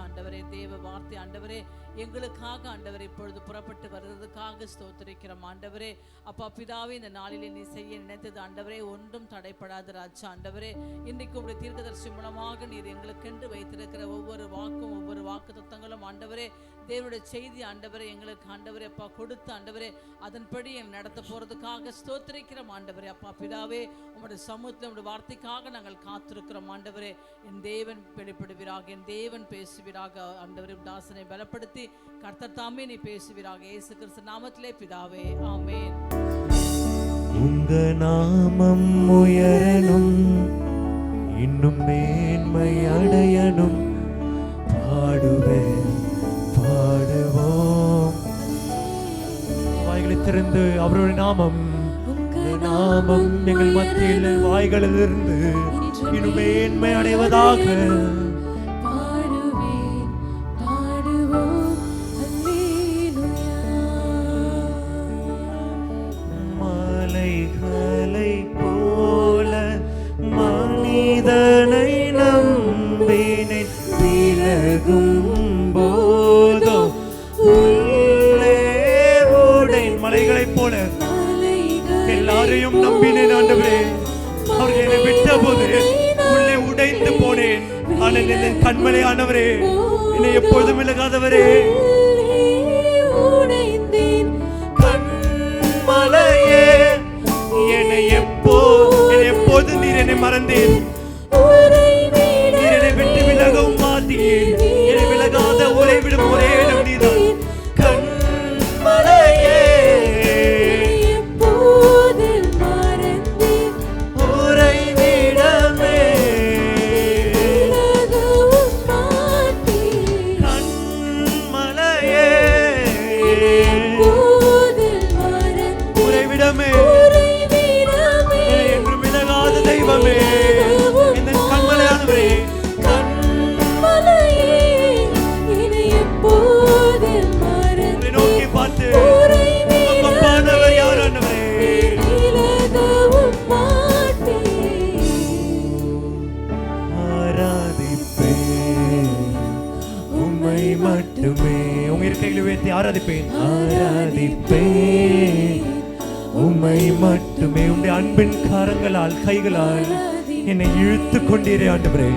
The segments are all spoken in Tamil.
ஆண்டவரே. தேவ வார்த்தை ஆண்டவரே எங்களுக்காக ஆண்டவரே இப்பொழுது புறப்பட்டு வருவதற்காக ஸ்தோத்திரிக்கிறோம் ஆண்டவரே. அப்பா பிதாவே, இந்த நாளிலே நீ செய்ய நினைத்தது ஆண்டவரே ஒன்றும் தடைப்படாத ராஜா ஆண்டவரே. இன்றைக்கு உடைய தீர்க்கதரிசி மூலமாக நீர் எங்களுக்கென்று வைத்திருக்கிற ஒவ்வொரு வாக்கும் ஒவ்வொரு வாக்கு தத்தங்களும் ஆண்டவரே தேவனுடைய செய்தி ஆண்டவரே எங்களுக்கு ஆண்டவரே அப்பா கொடுத்து ஆண்டவரே அதன்படி நடத்த போறதுக்காக ஸ்தோத்திரிக்கிறோம் ஆண்டவரே. அப்பா பிதாவே, உங்களுடைய சமூகத்தில் உங்களுடைய வார்த்தைக்காக நாங்கள் காத்திருக்கிறோம் ஆண்டவரே. என் தேவன் வெளிப்படுவீராக, என் தேவன் பேசுவீராக ஆண்டவரே. தாசனை பலப்படுத்தி கர்த்தர் தாமே நீ பேசுவீராக, இயேசு கிறிஸ்து நாமத்திலே பிதாவே, ஆமென். உங்க நாமம் உயரணும், இன்னும் மேன்மை அடையணும், பாடுவேன் பாடுவோம். வாய்களை திறந்து அவருடைய நாமம் நாமம் எங்கள் மத்தியில் வாய்களிலிருந்து இன்னும் மேன்மை அடைவதாக மலைகளை போல மனிதனை நம்பினேன், விலகும் போதோ உள்ளே ஓடேன். மலைகளைப் போல எல்லாரையும் நம்பினேன் ஆண்டவரே. அவர்கள் என்னை விட்ட போது உள்ளே உடைந்து போனேன். ஆனால் என் கண்மலை ஆண்டவரே, என்னை எப்பொழுதும் விலகாதவரே. கண்மலையே, என்னை எப்போது நீர் என்னை மறந்தேன். நீர் என்னை விட்டு விலகவும் மாட்டீர். என்னை விலகாத ஒரே விடும் ஒரே இடம் நீதான். கண்மலையே, ஆராதிப்பேன் ஆராதிப்பேன் உம்மை மட்டுமே. உம்முடைய அன்பின் கரங்களால் கைகளால் என்னை இழுத்து கொண்டீரே ஆண்டவரே.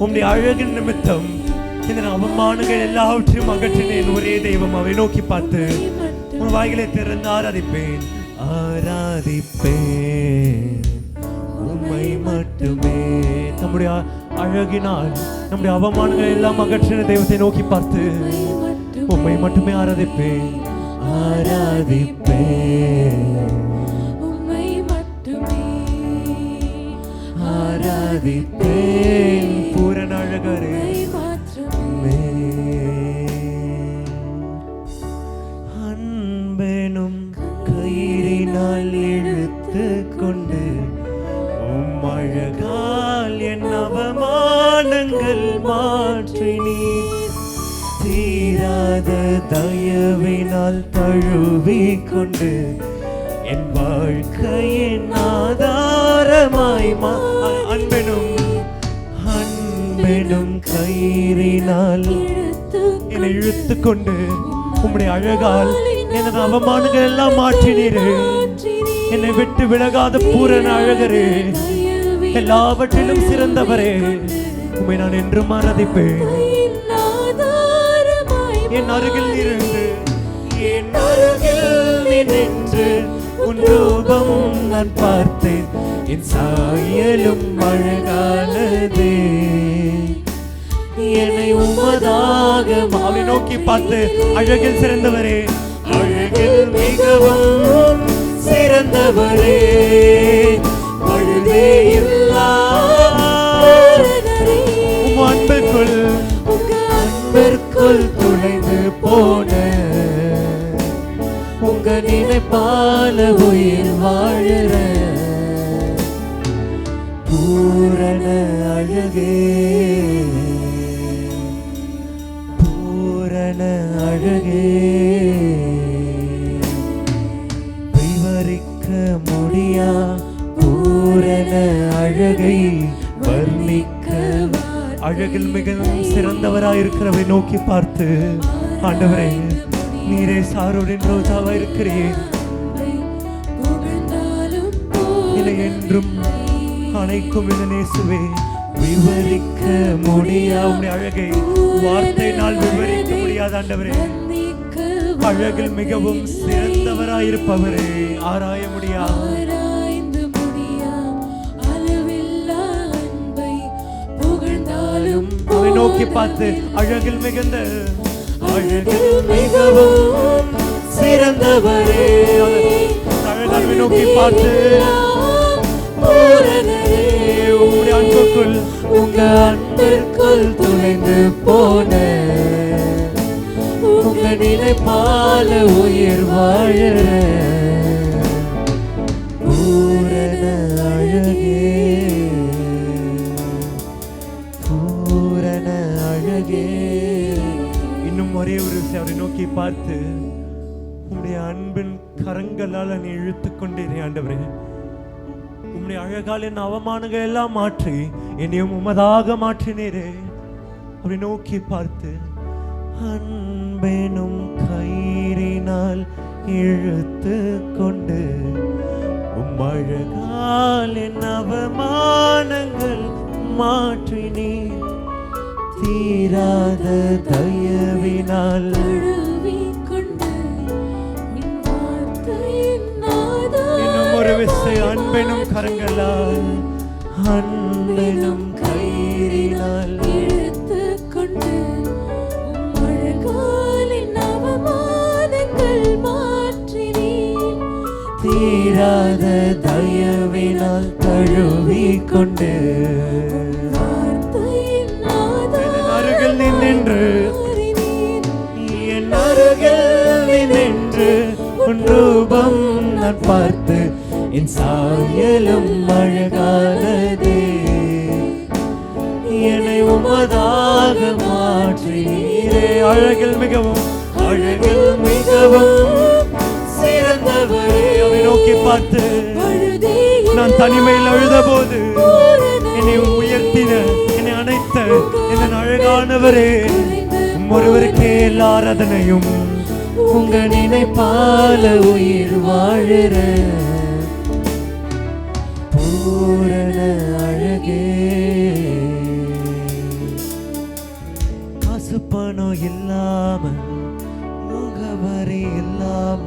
உம்முடைய அழகின் நிமித்தம் இந்த அவமானங்கள் எல்லாவற்றையும் அகற்றினேன். ஒரே தெய்வம் அவரை நோக்கி பார்த்து உன் வாய்களை திறந்து ஆராதிப்பேன் ஆராதிப்பேன் உம்மை மட்டுமே. நம்முடைய அழகினால் நம்முடைய அவமானங்கள் எல்லாம் அகற்றின தெய்வத்தை நோக்கி பார்த்து உம்மை மட்டுமே ஆராதிப்பேன் ஆராதிப்பேன் உம்மை மட்டுமே ஆராதிப்பேன். பூரண அழகரே அன்பெனும் கயிறினால் இழுத்து கொண்டு உம் அழகால் என் அவமானங்கள் மாற்றினீர். தீராத தயவினால் தழுவிக்கொண்டு என் வாழ்க்கையின் ஆதாரமாய் அன்பெனும் கயிறினால் என்னை இழுத்து கொண்டு உம்முடைய அழகால் எனது அவமானங்கள் எல்லாம் மாற்றினீரே. என்னை விட்டு விலகாத பூரண அழகரே, எல்லாவற்றிலும் சிறந்தவரே, உம்மை நான் என்றும் ஆராதிப்பேன். என் அருகில் இருந்து என் அருகில் நின்று உன் ரூபம் நான் பார்த்தேன். என் சாயலும் அழகானதே, என்னை உமதாக அவளை நோக்கி பார்த்து அழகில் சிறந்தவரே, அழகில் மிகவும் சிறந்தவரே, அழுதே இல்லா அன்பிற்குள் துளைந்து போன உங்க நினைப்பால உயிர் வாழற பூரண அழகே பூரண அழகே. விவரிக்க முடியா பூரண அழகை வர்ணிக்க, அழகில் மிகவும் சிறந்த சிறந்தவராயிருக்கிறவரை நோக்கி பார்த்து, ஆண்டவரே நீரே சாரோரின் ரோஜாவா இருக்கிறீர், என்னை என்றும் அணைக்கும் இந்த நேசுவே. விவரிக்க முடியாத உம்முடைய அழகை வார்த்தையினால் விவரிக்க முடியாத ஆண்டவரே, அழகில் மிகவும் சிறந்தவராயிருப்பவரே, ஆராய முடியாது அவரை நோக்கி பார்த்து, அழகில் மிகுந்த அழகில் மிகவும் சிறந்தவரே, அழகால் நோக்கி பார்த்து, உங்களுடைய அன்புக்குள் உங்க அன்பிற்குள் துளைந்து போன உங்க நினைப்பால உயிர் வாழற பூரண அழகே, பூரண அழகே. இன்னும் ஒரே ஒரு விஷயம், அவரை நோக்கி பார்த்து, உம்முடைய அன்பின் கரங்களால் நீ இழுத்து கொண்டீரே ஆண்டவரே. உம்முடைய அழகால் என் அவமானங்கள் எல்லாம் மாற்றி என்னையும் உமதாக மாற்றினீரே. அப்படி நோக்கி பார்த்து, அன்பெனும் கயிறினால் இழுத்து கொண்டு உம் அழகால் என் அவமானங்கள் மாற்றினீர். தீராத தயவினால் இன்னும் ஒரு விசை, அன்பெனும் கரங்களால், அன்பெனும் கயிறினால் இழுத்து கொண்டு அழகாலின் அவமானங்கள் மாற்றினீர். தீராத தயவினால் தழுவி கொண்டு அருகில் நின்று, என் அருகில் நின்று உன் ரூபம் நான் பார்த்து, என் சாயலும் அழகானதே, என்னை உமதாக மாற்றினீரே. அழகில் மிகவும், அழகில் மிகவும் சிறந்தவரே. அவரை நோக்கி பார்த்து, நான் தனிமையில் அழுத போது என்னை உயர்த்தின, என்னை அணைத்த என் அழகானவரே, ஒருவருக்கே எல்லா ஆராதனையும். உங்க நினைப்பால உயிர் வாழற பூரண அழகே. காசு பணம் இல்லாம, முகவரி இல்லாம,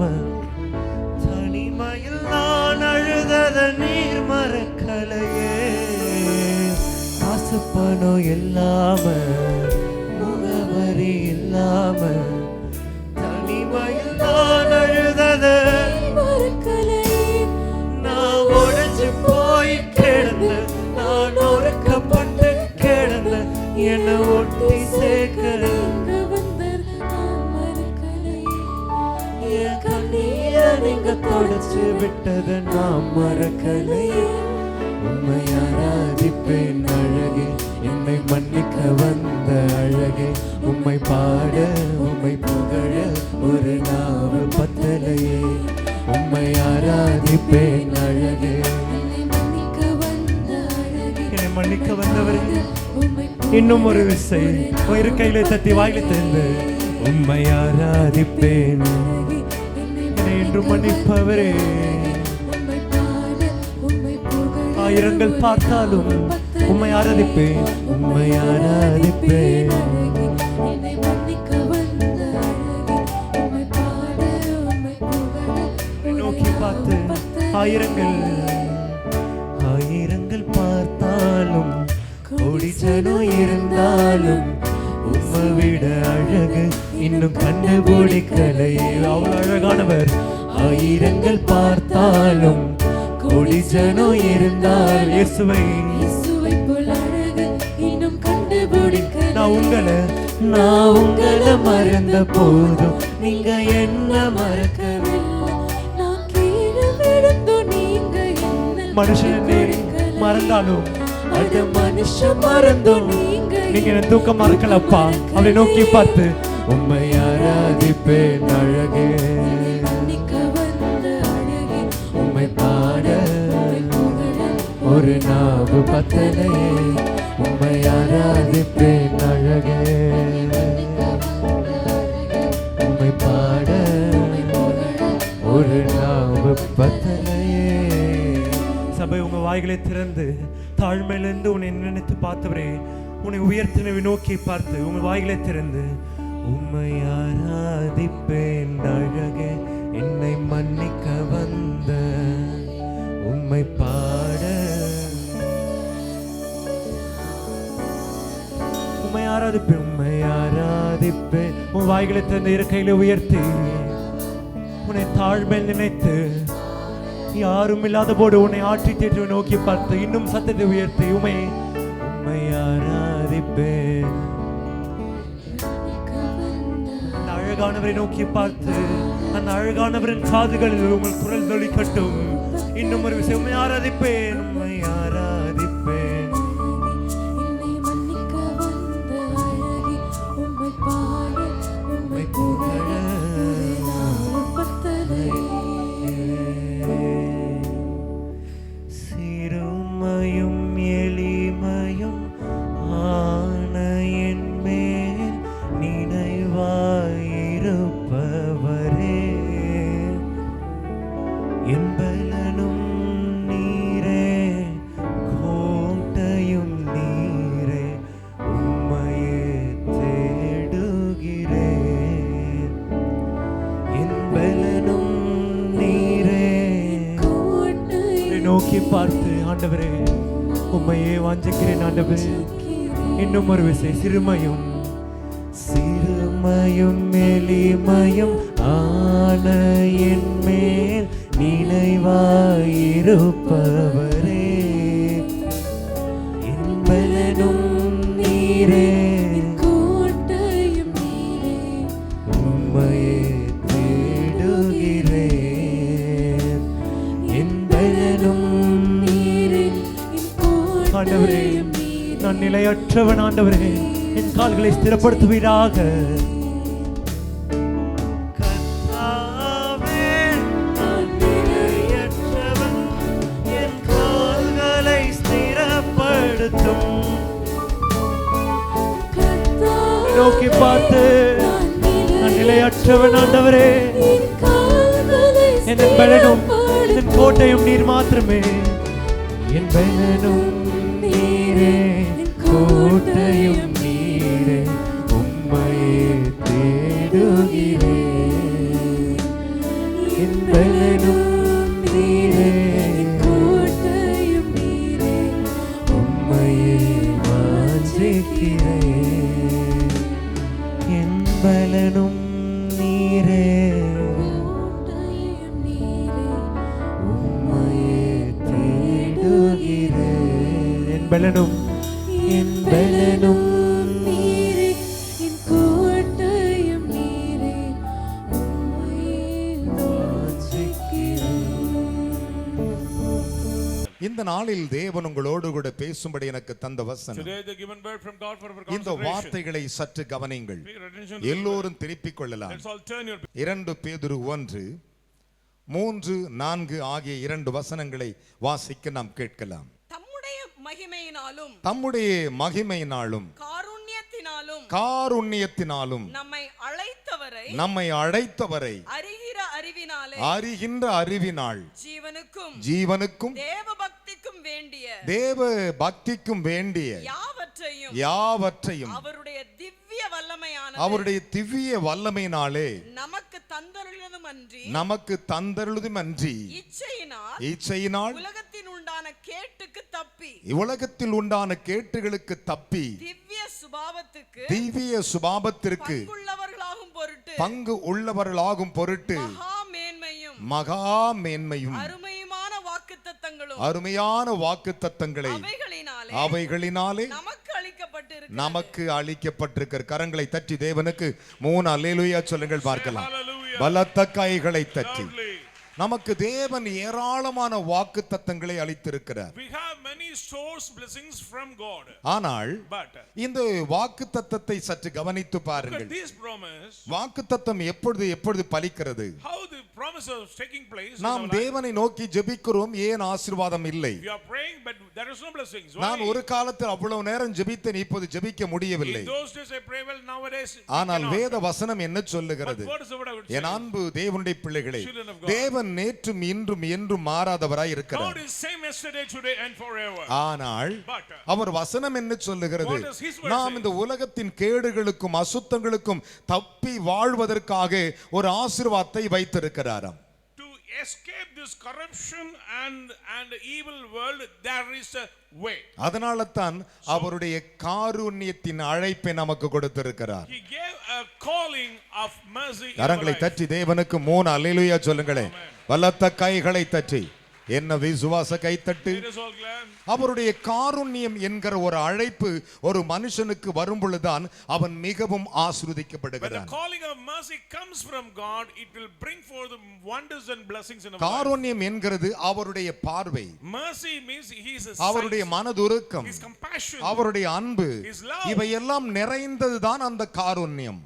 தனிமையில் நான் அழுதத நீர் மறக்கலையே. காசு பணம் இல்லாம, முகவரி இல்லாம, தனிமையில் நான் அழுதத நான் உடைச்சு போய் கிடந்த, நான் ஒருக்கப்பட்டு கிடந்த, என்னை ஒட்டி சேர்க்கிற என் கண்ணீரை நீங்க தொடச்சு விட்டதை நான் மறக்கலையே. உம்மை ஆராதிப்பேன் அழகே, என்னை மன்னிக்க வந்த அழகே. உம்மை பாட, உம்மை புகழ ஒரு நாவு பத்தலையே. உம்மை ஆராதிப்பேன் அழகே, என்னை மன்னிக்க வந்தவரே. இன்னும் ஒரு விசை ஒரு கையில தட்டி வாயில திறந்து, உம்மை ஆராதிப்பேன், என்னை என்று மன்னிப்பவரே. ஆயிரங்கள் பார்த்தாலும் உம்மை ஆராதிப்பேன், உம்மை ஆராதிப்பேன். நோக்கி பார்த்து, ஆயிரங்கள் ஆயிரங்கள் பார்த்தாலும், கோடி ஜனம் இருந்தாலும், உம்மை விட அழகு இன்னும் கண்டுபிடிக்கலையே. அவ்வளவு அழகானவர். ஆயிரங்கள் பார்த்தாலும், கோடி ஜனம் இருந்தால், இயேசுவை நான் உங்களை மறந்த போதும் நீங்க என்ன மறக்கவில்லை. மனுஷன் மறந்தாலும், அது மனுஷன் மறந்தும் நீங்க என்ன தூக்க மறக்கலப்பா. அவரை நோக்கி பார்த்து, உம்மை ஆராதிப்பேன் அழகே, உம்மை பாட ஒரு நாவு பத்தலையே. உம்மை ஆராதிப்பேன் அழகே. சபை உங்க வாய்களை திறந்து தாழ்மையிலிருந்து உன்னை நினைத்து பார்த்தவரே, உன்னை உயர்த்தினவை நோக்கி பார்த்து உங்க வாய்களை திறந்து உம்மை ஆராதிப்பேன் அழகே, என்னை மன்னிக்க வந்த உம்மை பாட உம்மை ஆராதிப்பேன், உம்மை ஆராதிப்பேன். உன் வாய்களை திறந்து இரு கையில உயர்த்தி உன்னை தாழ்மையில் நினைத்து யாரும் இல்லாத போது உன்னை ஆற்றி தேற்றி நோக்கி பார்த்து இன்னும் சத்தத்தை உயர்த்தி உம்மை ஆராதிப்பேன். அந்த அழகானவரை நோக்கி பார்த்து அந்த அழகானவரின் காதுகளில் உங்கள் குரல் தொழிக்கட்டும். இன்னும் ஒரு விஷயம், உம்மை ஆராதிப்பேன், உம்மை ஆராதிப்பேன். என்னை மன்னிக்க வந்த அழகே, உம்மை பாட உம்மை புகழ சிறுமையும் எளிமையும் ஆன என் மேல் நினைவாயிருப்பவரே, என்பலனும் நீரே கோட்டையும் நீரே, உம்மையே தேடுகிறேன். என்பலனும் நோக்கி பார்த்து ஆண்டவரே உம்மையே வாஞ்சிக்கிறேன் ஆண்டவரே. இன்னும் ஒரு விஷயம், சிறுமையும் எளிமையும் ஆன என் மேல் நினைவாயிருப்பவரே, என்பலனும் நீரே கோட்டையும் நீரே, உம்மையே தேடுகிறேன். ஆண்டவரே, நான் நிலையற்றவன் ஆண்டவரே, என் கால்களை ஸ்திரப்படுத்துவீராக. கர்த்தாவே, நான் நிலையற்றவன், என் கால்களை ஸ்திரப்படுத்தும். நோக்கி பார்த்து நான் நிலையற்றவன் ஆண்டவரே, என் பலனும் என் கோட்டையும் நீர் மாத்திரமே. என் பலனும் நீரே கோட்டையும் நீரே, உம்மையே தேடுகிறேன். என் பலனும் நீரே கோட்டையும் நீரே, உம்மையே வாஞ்சிக்கிறேன். என் பலனும் நீரே கோட்டையும் நீரே, உம்மையே தேடுகிறேன். என் பலனும் நீரே, என் கோட்டையும் நீரே, உம்மையே வாஞ்சிக்கிறேன். இந்த நாளில் தேவன் உங்களோடு கூட பேசும்படி எனக்கு தந்த வசனம். Today the given word from God for our இந்த consideration. வார்த்தைகளை சற்று கவனியுங்கள். Pay attention to எல்லோரும் திருப்பிக் கொள்ளலாம். Let's all turn your 2 பேதுரு 1:3, 4 ஆகிய 2 வசனங்களை வாசிக்க நாம் கேட்கலாம். தம்முடைய மகிமையினாலும் காருண்யத்தினாலும் நம்மை அழைத்தவரை அறிகின்ற அறிவினால் ஜீவனுக்கும் தேவ பக்திக்கும் வேண்டிய யாவற்றையும் அவருடைய திவ்ய வல்லமையினாலே நமக்கு தந்தருளுதுமன்றி இச்சையினால் உலகத்தில் உண்டான கேட்டுகளுக்கு தப்பி திவ்ய சுபாவத்திற்கு பங்கு உள்ளவர்களாகும் பொருட்டு மகா மேன்மையும் அருமையான வாக்குத்தத்தங்களை அவைகளினாலே நமக்கு அளிக்கப்பட்டிருக்கிற. கரங்களை தட்டி தேவனுக்கு 3 அல்லேலூயா சொல்லுங்கள் பார்க்கலாம். பலத்த கைகளை தட்டி. நமக்கு தேவன் ஏராளமான வாக்குத்தத்தங்களை அளித்திருக்கிறார். ஆனால் இந்த வாக்குத்தத்தத்தை சற்று கவனித்து பாருங்கள். வாக்குத்தத்தம் எப்பொழுது பலிக்கிறது? promise is taking place in நாம் our life. தேவனை நோக்கி ஜெபிக்கிறோம், ஏன் ஆசீர்வாதம் இல்லை? We are praying, but there is no blessings. நான் Why? ஒரு காலத்தில் அவ்வளவு நேரம் ஜெபித்தேன், இப்போது ஜெபிக்க முடியவில்லை. In those days I pray well, nowadays we ஆனால் cannot. வேத வசனம் என்ன சொல்லுகிறது? But what is the word I would N say? அன்பு தேவனுடைய பிள்ளைகளே, Children of God. தேவன் நேற்றும் இன்றும் என்றும் மாறாதவராய் God இருக்கிறார். is same yesterday, today and forever. ஆனால் But அவர் வசனம் என்ன சொல்லுகிறது? What does his word நாம் say? இந்த உலகத்தின் கேடுகளுக்கும் அசுத்தங்களுக்கும் தப்பி வாழ்வதற்காக ஒரு ஆசீர்வாதத்தை வைத்திருக்கிறாராம். to escape this corruption and evil world, there is a way. அதனால தான் அவருடைய காருண்யத்தின் அழைப்பை நமக்கு கொடுத்திருக்கிறார். He gave a calling of mercy in our கரங்களை life. தட்டி தேவனுக்கு 3 அல்லேலூயா சொல்லுங்களேன். பலத்த கைகளை தட்டி, என்ன விசுவாச கைத்தட்டு. Let us all glad. அவருடைய காருண்யம் என்கிற ஒரு அழைப்பு ஒரு மனுஷனுக்கு வரும் பொழுதுதான் அவன் மிகவும் When the ஆசீர்வதிக்கப்படுகிறான். calling of mercy comes from God, it will bring forth the wonders and blessings in our life. காருண்யம் என்கிறது அவருடைய பார்வை, Mercy means he is a அவருடைய sight, மனதுருக்கம், his compassion, அவருடைய அன்பு, His love. இவையெல்லாம் நிறைந்ததுதான் அந்த காருண்யம்.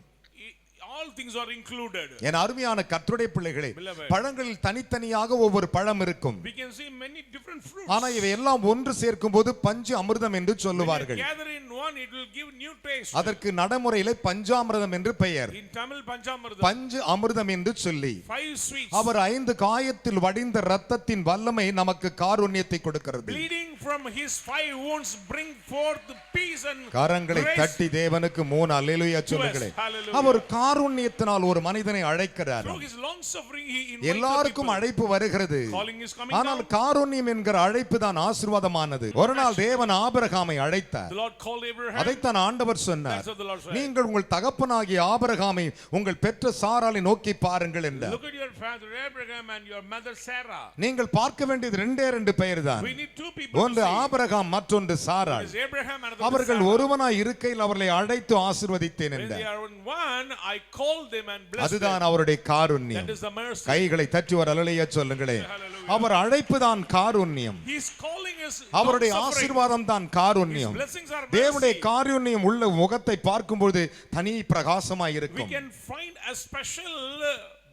all things are included. என் அருமையான கர்த்தருடைய பிள்ளைகளே, Beloved. பழங்களில் தனித்தனியாக ஒவ்வொரு பழம் இருக்கும். We can see many different fruits. ஆனா இவையெல்லாம் ஒன்று சேர்க்கும் போது பஞ்சு அமிர்தம் என்று When you சொல்லுவார்கள். gather in one, it will give new taste. அதற்கு நடைமுறையிலே பஞ்சாமிர்தம் என்று பெயர். In Tamil, Panchamrita, பஞ்சு அமிர்தம் என்று சொல்லி 5 sweets. அவர் 5 காயத்தில் வடிந்த இரத்தத்தின் வல்லமை நமக்கு காருண்யத்தை கொடுக்கிறது. Bleeding from his 5 wounds bring forth the peace and கரங்களை grace. தட்டி தேவனுக்கு 3 அல்லேலூயா சொல்லுங்களேன். Hallelujah. அவர் காருண்யத்தினால் ஒரு மனிதனை அழைக்கிறார். Through his long suffering, he invites the எல்லாருக்கும் people. அழைப்பு வருகிறது. Calling is coming ஆனால் down. காருண்யம் என்கிற அழைப்பு தான் ஆசீர்வாதமானது. ஒரு நாள் தேவன் ஆபிரகாமை அழைத்தார். The Lord called Abraham. அதைத்தான் ஆண்டவர் சொன்னார். That's what the Lord said. நீங்கள் உங்கள் தகப்பனாகிய ஆபிரகாமை உங்கள் பெற்ற சாராளை நோக்கி பாருங்கள் என்றார். Look at your father Abraham and your mother Sarah. நீங்கள் பார்க்க வேண்டியது 2 பெயர் தான். We need 2 people ஒன்று to see. ஆபிரகாம், மற்றொன்று சாராள். One is Abraham and another is அவர்கள் Sarah. ஒருவனாய் இருக்கையில் அவர்களை அழைத்து ஆசீர்வதித்தேன் When they என்றார். are in one, I called them and blessed அதுதான் them. அவருடைய காருண்யம். That is the mercy. கைகளை தட்டி ஒரு அல்லேலூயா சொல்லுங்களேன். Hallelujah. அவர் அழைப்பு தான் காருண்யம். His calling is அவருடைய long-suffering. ஆசீர்வாதம் தான் காருண்யம். His blessings are தேவனுடைய mercy. காருண்யம் உள்ள முகத்தை பார்க்கும்போது தனி பிரகாசமாய் We இருக்கும். can find a special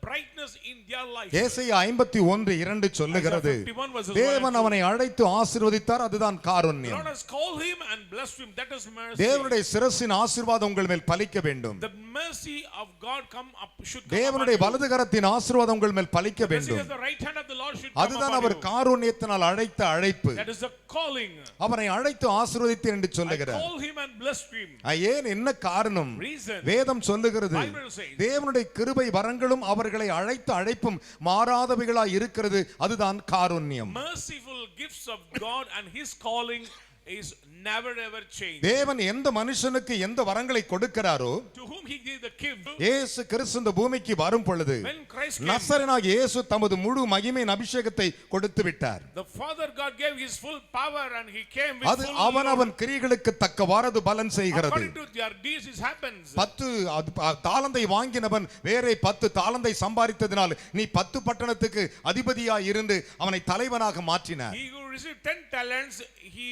brightness in their life. ஏசாயா 51:2 சொல்லுகிறது, Isaiah 51 verses 1 தேவன் and 2. அவனை அழைத்து ஆசீர்வதித்தார், அதுதான் The Karunyam. Lord has called him and blessed him. That is mercy. தேவனுடைய சிரசின் ஆசீர்வாதம் உங்கள் மேல் பலிக்க வேண்டும். The mercy of God should come தேவனுடைய upon you. வலது கரத்தின் ஆசீர்வாதம் உங்கள் மேல் பலிக்க The blessing வேண்டும். of the right hand of the Lord should come அதுதான் upon அவர் you. காருண்யத்தினால் அழைத்த அழைப்பு. That is the calling. அவனை அழைத்து ஆசீர்வதித்தேன் என்று I சொல்லுகிறார். called him and blessed him. ஏன் என்ன காரணம்? Reason. வேதம் சொல்லுகிறது, Bible says. தேவனுடைய கிருபை வரங்களும் அவர்களை அழைத்த அழைப்பும் மாறாதவைகளாய் இருக்கிறது, அதுதான் காருண்யம். Merciful gifts of God and his calling is never ever changed. தேவன் எந்த மனுஷனுக்கு எந்த வரங்களை கொடுக்கிறாரோ, To whom he gave the gift. இயேசு கிறிஸ்து இந்த பூமிக்கு வரும் பொழுது When Christ came, நசரேயனாகிய இயேசு தமது முழு மகிமையின் அபிஷேகத்தை கொடுத்து விட்டார். the Father God gave his full power and he came with அது full அவனவன் கிரியைகளுக்கு தக்கவாறு பலன் செய்கிறது. according to their deeds it happens. 10 தாளந்தை வாங்கினவன் வேறே 10 தாளந்தை சம்பாதித்ததினால் நீ 10 பட்டணத்துக்கு அதிபதியாய் இருந்து அவனை தலைவனாக மாற்றினார். He who received 10 talents, he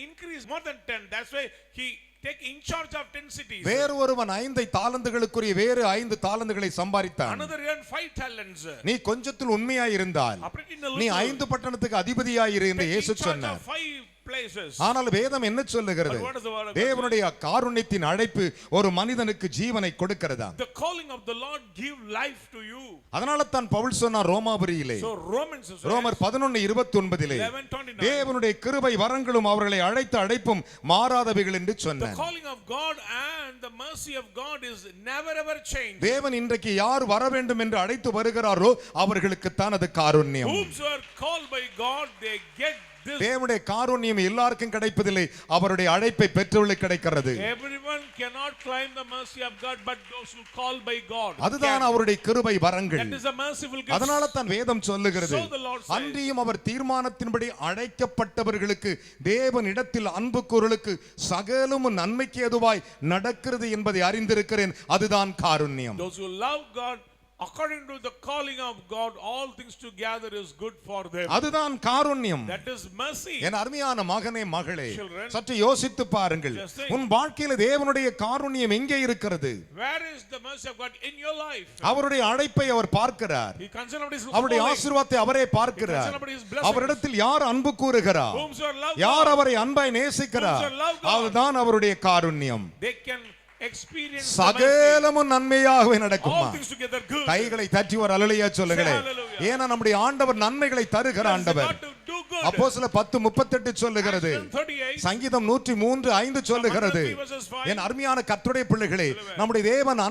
increased more than 10. That's why he take in charge of 10 cities. வேறு ஒருவன் 5 தாளந்துகளுக்குரிய வேறு 5 தாளந்துகளை சம்பாதித்தான். Another earned 5 talents. நீ கொஞ்சத்தில் உண்மையாய் இருந்தால் Operating in the நீ little, 5 பட்டணத்துக்கு அதிபதியாய் இரு என்று take in இயேசு charge சொன்னார். of 5 places. ஆனால் வேதம் என்ன சொல்லுகிறது? But what does the word of God தேவனுடைய காருண்யத்தின் அழைப்பு ஒரு மனிதனுக்கு ஜீவனை கொடுக்கிறதா. The calling of the Lord give life to you. அதனால தான் பவுல் சொன்னார் ரோமாபுரியிலே, So Romans says, ரோமர் 11:29 11:29. தேவனுடைய கிருபை வரங்களும் அவர்களை அழைத்த அழைப்பும் மாறாதவைகள் என்று The சொன்னார். calling of God and the mercy of God is never ever changed. தேவன் இன்றைக்கு யார் வர வேண்டும் என்று அழைத்து வருகிறாரோ அவர்களுக்கு தான் அது காருண்யம். Whomsoever called by God, they get this. தேவனுடைய காருண்யம் எல்லாருக்கும் கிடைப்பதில்லை, அவருடைய அழைப்பை பெற்றவர்களுக்கு கிடைக்கிறது. Everyone cannot claim the mercy of God, but those who call by God அதுதான் can. அவருடைய கிருபை வரங்கள். That is a merciful gift. அதனால தான் வேதம் சொல்லுகிறது, So the Lord says. அன்றியும் அவர் தீர்மானத்தின்படி அழைக்கப்பட்டவர்களுக்கு தேவனிடத்தில் அன்பு கூறலுக்கு சகலமும் நன்மைக்கு ஏதுவாய் நடக்கிறது என்பதை அறிந்திருக்கிறேன், அதுதான் காருண்யம். Those who love God according to the calling of God, all things together is good for them. அதுதான் காருண்யம். That is mercy. என் அருமையான மகனே மகளே, Children, சற்று யோசித்து பாருங்கள். just think. உன் வாழ்க்கையில தேவனுடைய காருண்யம் எங்கே இருக்கிறது? Where is the mercy of God in your life? அவருடைய அழைப்பை அவர் பார்க்கிறார். He concerned about his அவருடைய calling. ஆசீர்வாதத்தை அவரே பார்க்கிறார். He concerned about his blessings. அவரிடத்தில் யார் அன்பு கூறுகிறார், Whomsoever love யார் God, அவரை அன்பாய் நேசிக்கிறார், whomsoever love God, அதுதான் அவருடைய காருண்யம். they can experience the mercy. சகலமும் நன்மையாகவே நடக்குமா? All things together good. கைகளை தட்டி ஒரு அல்லேலூயா சொல்லுங்களே. Say hallelujah. ஏன்னா நம்முடைய ஆண்டவர் நன்மைகளை தருகிற Yes, ஆண்டவர். God to do good. அப்போஸ்தலர் 10:38 சொல்லுகிறது. Acts 10:38. சங்கீதம் 103:5 சொல்லுகிறது. 103 verses 5. என் அருமையான கர்த்தருடைய பிள்ளைகளே, நம்முடைய தேவன்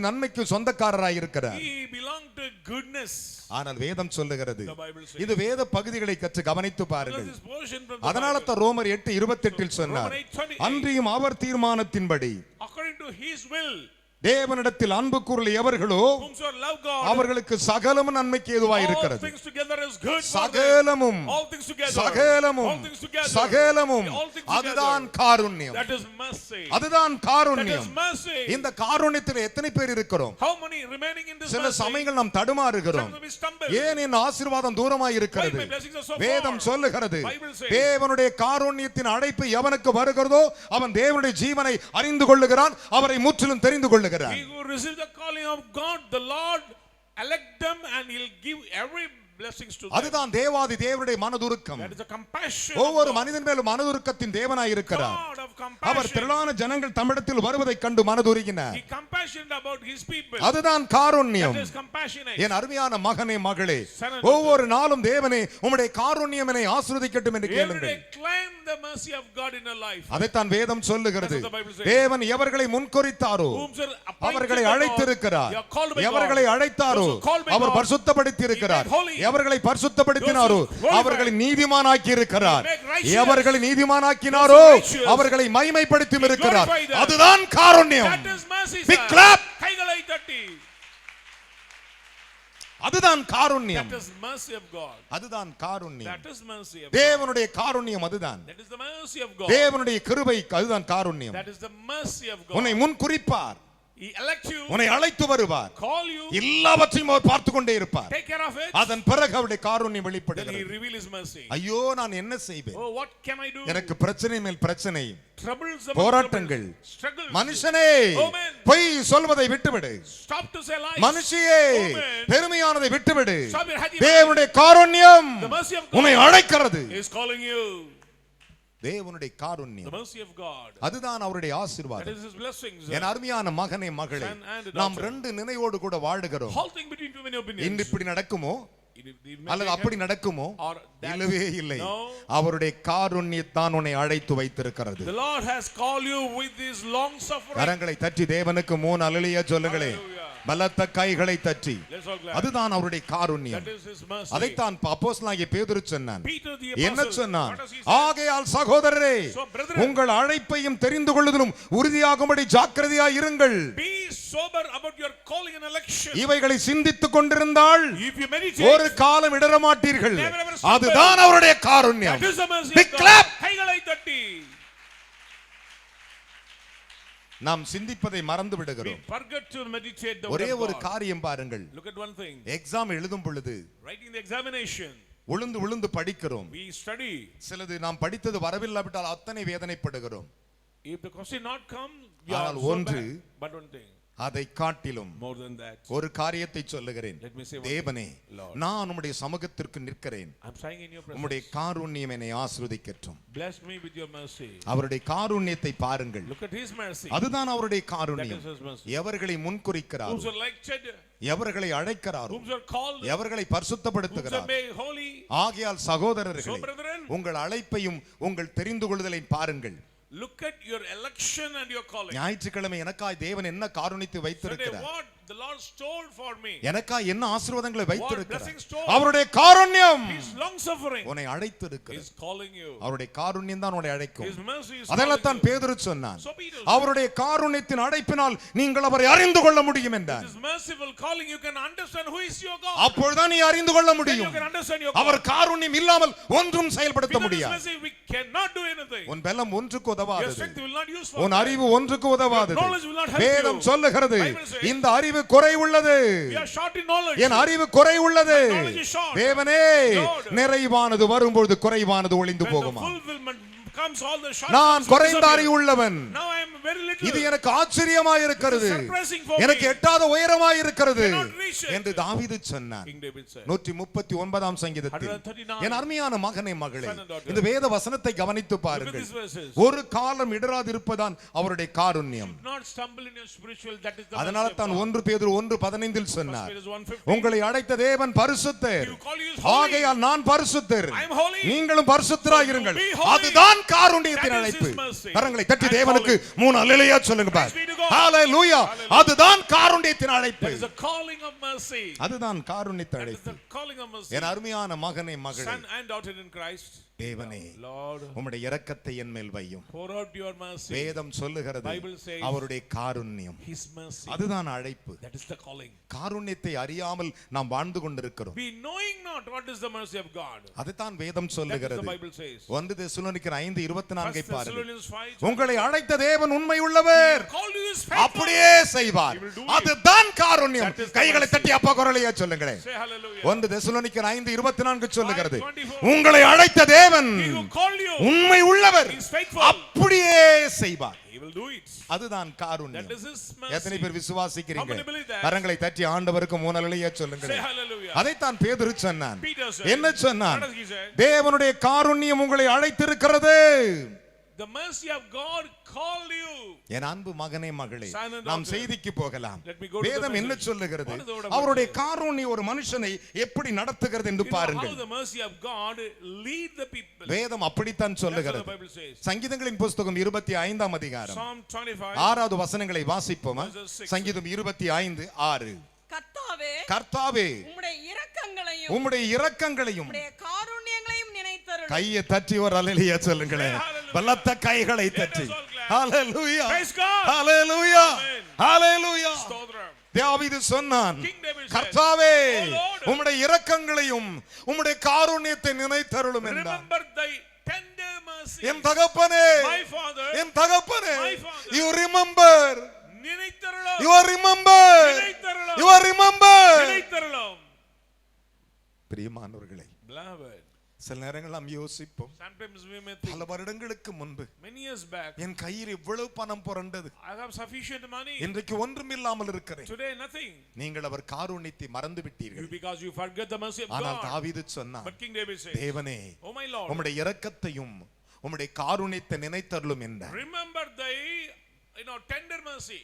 நன்மைக்கு சொந்தக்காரராய் இருக்கிறார். He belonged to goodness. ஆனால் வேதம் சொல்லுகிறது, The Bible says. இது வேத பகுதிகளை கற்று கவனித்து பாருங்கள். This portion from the அதனால Bible. தான் ரோமர் 8:28 சொன்னார், Roman 8:28. அன்றியும் அவர் தீர்மானத்தின்படி According to his will, தேவனிடத்தில் அன்பு கூறல் எவர்களோ whomsoever love God, அவர்களுக்கு சகலமும் நன்மைக்கு ஏதுவாய் all இருக்கிறது. things together is good for them. சகலமும் All things together. சகலமும் All things together. சகலமும் All things together. அதுதான் காருண்யம். That is mercy. அதுதான் That காருண்யம். is mercy. இந்த காருண்யத்தில் எத்தனை பேர் இருக்கிறோம்? How many remaining in this சில mercy? சமயங்கள் நாம் தடுமாறுகிறோம். Sometimes we stumble. ஏன் என் ஆசீர்வாதம் தூரமாய் இருக்கிறது? Why my blessings are so வேதம் far? சொல்லுகிறது, Bible says. தேவனுடைய காருண்யத்தின் அழைப்பு எவனுக்கு வருகிறதோ அவன் தேவனுடைய ஜீவனை அறிந்து கொள்ளுகிறான், அவரை முற்றிலும் தெரிந்து கொள்ளுகிறான். He who receives the calling of God, the Lord elect them and he'll give every blessings to them. அதுதான் தேவாதி தேவனுடைய மனதுருக்கம். That is the compassion ஒவ்வொரு of God. மனிதன் மேலும் மனதுருக்கத்தின் தேவனாய் இருக்கிறார். God of our compassion. திரளான ஜனங்கள் தம்மிடத்தில் வருவதைக் கண்டு மனதுருகினார். He compassionate about his people. அதுதான் காருண்யம். That is compassionate. என் அருமையான மகனே மகளே, Son and ஒவ்வொரு நாளும் தேவனே உம்முடைய காருண்யம் என்னை ஆசீர்வதிக்கட்டும் என்று Every கேளுங்கள். day claim the mercy of God in your life. அதைத்தான் வேதம் சொல்லுகிறது. That's what the Bible says. தேவன் எவர்களை முன்குறித்தாரோ Whomsoever appointed அவர்களை the Lord, அழைத்திருக்கிறார். they are called by God. எவர்களை அழைத்தாரோ Those who called by our God, பரிசுத்தப்படுத்தி இருக்கிறார். He made holy. எவர்களை பரிசுத்தப்படுத்தினாரோ Those who glorified, அவர்களை நீதிமானாக்கி இருக்கிறார். He made righteous. எவர்களை நீதிமானாக்கினாரோ Those who righteous, அவர்களை மகிமைப்படுத்தி He இருக்கிறார். glorified them. அதுதான் காருண்யம். That is mercy, Big sir. clap. கைகளை தட்டி. அதுதான் காருண்யம். That is mercy of God. அதுதான் காருண்யம். That is mercy of God. தேவனுடைய காருண்யம் அதுதான். That is the mercy of God. தேவனுடைய கிருபை அதுதான் காருண்யம். That is the mercy of God. உன்னை முன் குறிப்பார், He elect you, உன்னை அழைத்து வருவார், call you, எல்லாவற்றையும் அவர் பார்த்து கொண்டே இருப்பார். take care of it. அதன் பிறகு அவருடைய காருண்யம் Then He வெளிப்படுகிறது. reveal His mercy. ஐயோ நான் என்ன செய்வேன்? Oh, what can I do? எனக்கு பிரச்சனை மேல் பிரச்சனை, Troubles upon போராட்டங்கள். troubles, struggles. மனுஷனே Oh, man. பொய் சொல்வதை விட்டுவிடு, Stop to say lies. மனுஷியே Oh, man. பெருமையானதை விட்டுவிடு. Stop your heady தேவனுடைய காருண்யம் The mercy of God. உன்னை அழைக்கிறது. He is calling you. தேவனுடைய The Karunyam mercy of God. அதுதான் அவருடைய That ஆசீர்வாதம். is His blessings. என் அருமையான மகனே மகளே, Son and daughter. நாம் ரெண்டு நினைவோடு கூட வாழுகிறோம். Halting between too many opinions. இன்று இப்படி நடக்குமோ It may அல்லது happen, அப்படி நடக்குமோ? or that- இல்லவே இல்லை. No. அவருடைய காருண்யத்தான் உன்னை அழைத்து வைத்திருக்கிறது. The Lord has called you with His long suffering. கரங்களை தட்டி தேவனுக்கு 3 அல்லேலூயா சொல்லுங்களே. Hallelujah. பலத்த கைகளை தட்டி. Let's all glad. அதுதான் அவருடைய காருண்யம். That is His mercy. அதைத்தான் அப்போஸ்தலனாகிய பேதுரு சொன்னான். Peter the என்ன apostle, சொன்னான்? what does he say? ஆகையால் சகோதரரே, So, brethren, உங்கள் அழைப்பையும் தெரிந்து கொள்ளுதலும் உறுதியாகும்படி ஜாக்கிரதையாய் இருங்கள். be sober about your calling and election. இவைகளை சிந்தித்துக் கொண்டிருந்தால் If you meditate, ஒரு காலம் இடரமாட்டீர்கள். Never ever stumble. அதுதான் அவருடைய காருண்யம். that is the mercy Big of God. clap. கைகளை தட்டி. நாம் சிந்திப்பதை மறந்து We விடுகிறோம். forget to meditate the ஒரே word of ஒரு God. காரியம் பாருங்கள். Look at one thing. Exam எழுதும் பொழுது Writing the examination, உழுந்து உழுந்து படிக்கிறோம். we study. சிலது நாம் படித்தது வரவில்லாவிட்டால் அத்தனை வேதனைப்படுகிறோம். If the question not come, we are ஆனால் so ஒன்று, bad. But one thing, அதை காட்டிலும் more than that, ஒரு காரியத்தை சொல்லுகிறேன். Let me say one தேவனே, thing, Lord. நான் உம்முடைய சமூகத்திற்கு நிற்கிறேன். I'm saying in your உம்முடைய presence, காருண்யம் என்னை ஆசீர்வதிக்கட்டும். bless me with your mercy. அவருடைய காருண்யத்தை பாருங்கள். Look at His mercy. அதுதான் அவருடைய That Karunyam. is His mercy. எவர்களை முன்குறிக்கிறாரோ, Whom's elected, எவர்களை அழைக்கிறாரோ, whom's called, எவர்களை whom's பரிசுத்தப்படுத்துகிறார். made holy. ஆகையால் So, சகோதரர்களே, brethren, உங்கள் அழைப்பையும் உங்கள் தெரிந்து கொள்ளுதலை பாருங்கள். look at your election and your calling. ஞாயிற்றுக்கிழமை எனக்காய் தேவன் என்ன காருண்யத்தை Sunday, வைத்திருக்கிறார், what the Lord stored for me. எனக்காய் என்ன ஆசீர்வாதங்களை வைத்திருக்கிறார். blessings stored. அவருடைய காருண்யம் His long suffering உன்னை அழைத்திருக்கிறது. is calling you. அவருடைய காருண்யம் தான் உன்னை அழைக்கும். His mercy is அதெல்லாம் தான் calling you. பேதுரு சொன்னான். So Peter said, அவருடைய காருண்யத்தின் அழைப்பினால் நீங்கள் அவரை அறிந்து கொள்ள முடியும் என்றார். His merciful calling, you can understand who is your God. அப்பொழுதுதான் நீ அறிந்து கொள்ள Then you முடியும். can understand your our God. காருண்யம் இல்லாமல் ஒன்றும் செயல்படுத்த Without His முடியாது. mercy, we cannot do anything. உன் பலம் ஒன்றுக்கு Your உதவாதது. strength will not use for உன் that. அறிவு ஒன்றுக்கு உதவாதது. Your knowledge will not help வேதம் you. சொல்லுகிறது, Bible says, இந்த அறிவை அறிவு குறைவுள்ளது, We are short in knowledge. என் அறிவு குறைவுள்ளது. My knowledge is short. தேவனே, Lord. நிறைவானது வரும்பொழுது குறைவானது ஒளிந்து When the போகுமா? fulfillment comes, all the short நான் comes குறைந்த disappear. அறிவு உள்ளவன். Now I am very little. இது எனக்கு ஆச்சரியமாய் இருக்கிறது, This is surprising for எனக்கு me. எட்டாத உயரமாய் இருக்கிறது Cannot reach it. என்று தாவீது சொன்னார். King David said. 139ஆம் சங்கீதத்தில் 139. என் அருமையான மகனே மகளே, Son and daughter. இந்த வேத வசனத்தை கவனித்து Look at பாருங்கள். these verses. ஒரு காலம் இடராதிருப்பதான் அவருடைய காருண்யம். Do not stumble in your spiritual, that is the அதனால mercy of தான் God. 1 பேதுரு 1:15 சொன்னார், First Peter 1:15. உங்களை அழைத்த தேவன் பரிசுத்தர், He will call you holy. ஆகையால் நான் பரிசுத்தர், I am holy. நீங்களும் பரிசுத்தராய் இருங்கள். So you be holy. அதுதான் காருண்யத்தின் That is அழைப்பு. his mercy. கரங்களை தட்டி I'm தேவனுக்கு holy. 3 அல்லேலூயா சொல்லுங்க பார். Praise be to God. ஹalleluya. அதுதான் காருண்யத்தின் அழைப்பு. That is the calling of mercy. அதுதான் காருண்யத்தின் That is அழைப்பு. the calling of mercy. என் அருமையான மகனே மகளே, Son and daughter in Christ. தேவனே, Lord, உம்முடைய இரக்கத்தை என் மேல் வையும். pour out your mercy. வேதம் சொல்லுகிறது Bible says, அவருடைய காருண்யம். His mercy. அதுதான் அழைப்பு. That is the calling. காருண்யத்தை அறியாமல் நாம் வாழ்ந்து கொண்டிருக்கிறோம். We knowing not what is the mercy of God. அதுதான் வேதம் That is சொல்லுகிறது. the Bible says. 1 தெசலோனிக்கர் 5:24 First பாருங்கள். Thessalonians 5. உங்களை அழைத்த தேவன் உண்மை உள்ளவர், Called you is faithful. அப்படியே செய்வார். He will do it. அதுதான் காருண்யம். That is the கைகளை mercy. தட்டி அப்பா குரலையா சொல்லுங்களேன். Say hallelujah. 1 தெசலோனிக்கர் 5:24 சொல்லுகிறது, 5:24. உங்களை அழைத்த தேவன் He who called you உண்மை உள்ளவர், is faithful. அப்படியே செய்வார். He will do it. அதுதான் காருண்யம். That is His எத்தனை mercy. பேர் விசுவாசிக்கிறீங்க? How many believe that? கரங்களை தட்டி ஆண்டவருக்கு 3 அல்லேலூயா Say சொல்லுங்களேன். hallelujah. அதைத்தான் பேதுரு சொன்னான். Peter said. என்ன சொன்னான்? What does he say? தேவனுடைய காருண்யம் உங்களை அழைத்திருக்கிறது. The mercy of God called you. என் அன்பு மகனே மகளே, Son and நாம் daughter. செய்திக்கு போகலாம். Let me go to the வேதம் என்ன message. சொல்லுகிறது? What is the word of அவருடைய God? காருண்யம் ஒரு மனுஷனை எப்படி நடத்துகிறது என்று You know பாருங்கள். how the mercy of God lead the people. வேதம் அப்படித்தான் That's what the சொல்லுகிறது. Bible says. சங்கீதங்களின் புஸ்தகம் 25ஆம் அதிகாரம் Psalm 25. 6வது வசனங்களை வாசிப்போமா? Verses 6. சங்கீதம் 25:6. கர்த்தாவே, கர்த்தாவே, உம்முடைய இரக்கங்களையும் உம்முடைய இரக்கங்களையும் உம்முடைய காருண்யங்களையும் நினைத்தருளும். கையை தட்டி ஒரு அல்லேலூயா சொல்லுங்களேன். Hallelujah. பலத்த கைகளை தட்டி. Let us all clap. ஹalleluya. Praise God. ஹalleluya. Amen. ஹalleluya. Stotram. தாவீது சொன்னான், King David said, கர்த்தாவே, "O Lord, உம்முடைய இரக்கங்களையும் உம்முடைய காருண்யத்தை நினைத்தருளும் என்றார். remember thy tender mercy. என் தகப்பனே, My Father, என் தகப்பனே, My Father. you remember, நினைத்தருளும். you remember, நினைத்தருளும். you remember. நினைத்தருளும். பிரியமானவர்களே, Beloved, சில நேரங்கள் நாம் யோசிப்போம், sometimes we may think, பல வருடங்களுக்கு முன்பு many years back, என் கையில் இவ்வளவு பணம் புரண்டது, I have sufficient money. இன்றைக்கு ஒன்றுமில்லாமல் இருக்கிறேன். Today nothing. நீங்கள் அவர் காருண்யத்தை மறந்து விட்டீர்கள். Because you forget the mercy of ஆனால் God. தாவீது சொன்னான், But King David says, தேவனே, Oh my Lord, உம்முடைய இரக்கத்தையும் உம்முடைய காருண்யத்தை நினைத்தருளும் என்றார். remember thy tender mercy.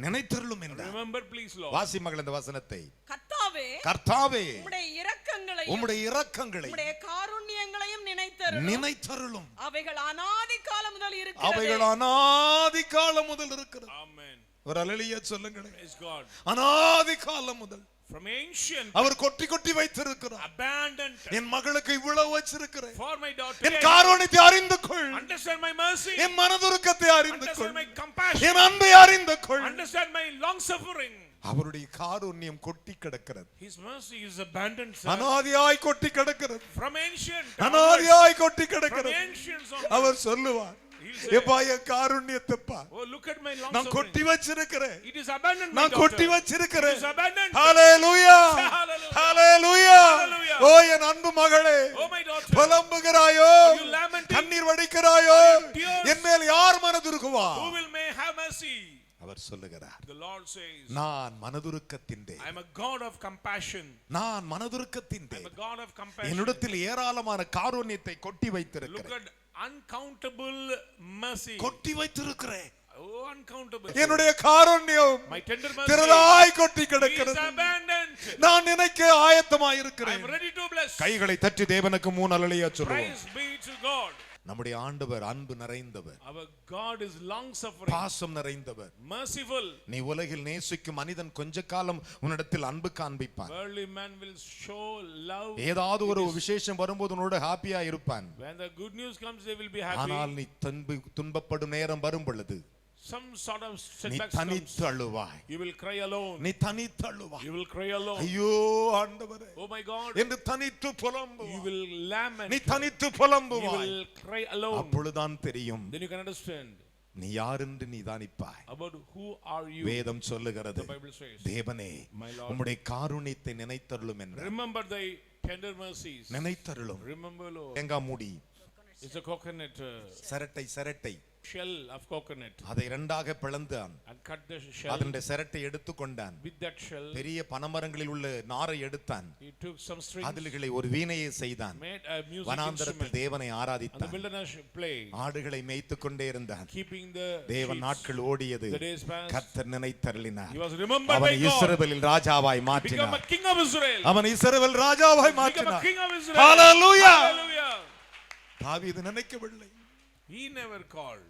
நினைத்தருளும் என்றார். Remember please Lord. வாசி மகள் இந்த வசனத்தை. கர்த்தாவே, கர்த்தாவே, உம்முடைய இரக்கங்களையும் உம்முடைய இரக்கங்களை உம்முடைய காருண்யங்களையும் நினைத்தருளும். நினைத்தருளும். அவைகள் அநாதி காலம் முதல் இருக்கிறது. அவைகள் அநாதி காலம் முதல் இருக்கிறது. Amen. ஒரு அல்லேலூயா சொல்லுங்களேன். Praise God. அநாதி காலம் முதல் From ancient, அவர் கொட்டி கொட்டி வைத்திருக்கிறார். abandoned. என் மகளுக்கு இவ்வளவு வச்சிருக்கிறேன். For my daughter, என் காருண்யத்தை அறிந்து கொள். understand my mercy. என் மனதுருக்கத்தை அறிந்து கொள். Understand my compassion. என் அன்பை அறிந்து கொள். Understand my long suffering. அவருடைய காருண்யம் கொட்டி கிடக்கிறது. His mercy is abandoned, sir. அநாதியாய் கொட்டி கிடக்கிறது. From ancient, அநாதியாய் கொட்டி from கிடக்கிறது. ancients அவர் onwards. சொல்லுவார், He'll say, எப்பா என் காருண்யத்தைப்பா oh look at my long நான் கொட்டி suffering. வச்சிருக்கிறேன். It is abandoned, my நான் daughter. கொட்டி It வச்சிருக்கிறேன். is abandoned. Hallelujah. Hallelujah. Hallelujah. Hallelujah. ஓ என் அன்பு மகளே, Oh my daughter. புலம்புகிறாயோ, Are you lamenting? கண்ணீர் வடிக்கிறாயோ, Are you tears? என் மேல் யார் மனதுருகுவா? Who will may have mercy? அவர் சொல்லுகிறார், The Lord says, நான் மனதுருக்கத்தின் I am a God of compassion. நான் மனதுருக்கத்தின் I am a God of compassion. என்னிடத்தில் ஏராளமான காருண்யத்தை கொட்டி Look வைத்திருக்கிறேன். at uncountable mercy. கொட்டி வைத்திருக்கிறேன். Oh, uncountable. என்னுடைய காருண்யம் My tender mercy திரளாய் கொட்டி is கிடக்கிறது. abandoned. நான் நினைக்க I ஆயத்தமாயிருக்கிறேன். am ready to bless. கைகளை தட்டி தேவனுக்கு 3 அல்லேலூயா சொல்லுவோம். Praise be to God. நம்முடைய ஆண்டவர் அன்பு நிறைந்தவர், Our God is long suffering, பாசம் நிறைந்தவர். merciful. நீ உலகில் நேசிக்கும் மனிதன் கொஞ்ச காலம் உன்னிடத்தில் அன்பு காண்பிப்பான். Worldly man will show love. ஏதாவது ஒரு விசேஷம் வரும்போது உன்னோட ஹாப்பியா இருப்பான். When the good news comes, they will be happy. ஆனால் நீ துன்பப்படும் நேரம் வரும் பொழுது Some sort of நீ setbacks comes. தனித்து அழுவாய். You will cry alone. நீ தனித்து அழுவாய். You will cry alone. ஐயோ ஆண்டவரே Oh my God. என்று தனித்து You புலம்புவாய். will lament. நீ தனித்து You புலம்புவாய். will cry alone. அப்பொழுதுதான் தெரியும் Then you can understand. நீ யார் என்று நீ தானிப்பாய். About who are you? வேதம் சொல்லுகிறது, The Bible says, தேவனே My Lord, உம்முடைய காருண்யத்தை நினைத்தருளும் என்று. remember thy tender mercies. நினைத்தருளும். Remember, Lord. தேங்காய் மூடி, It's a coconut சரட்டை shell of coconut, அதை இரண்டாக பிளந்தான். and cut the shell. அதனுடைய சரட்டை எடுத்துக்கொண்டான். With that shell, பெரிய பனமரங்களில் உள்ள நாரை எடுத்தான். he took some strings, அதில்களை ஒரு வீணையை செய்தான். made a music வனாந்தரத்தில் instrument, தேவனை and the ஆராதித்தான். wilderness play, ஆடுகளை மேய்த்துக் கொண்டே இருந்தான். keeping the தேவன் sheep. நாட்கள் ஓடியது. The days passed. கர்த்தர் நினைத்தருளினார். He was remembered by அவன் God. இஸ்ரவேலில் ராஜாவாய் Become a மாற்றினார். king of Israel. அவன் இஸ்ரவேல் ராஜாவாய் Become a மாற்றினார். king of Israel. Hallelujah. Hallelujah. தாவீது நினைக்கவில்லை, He never called.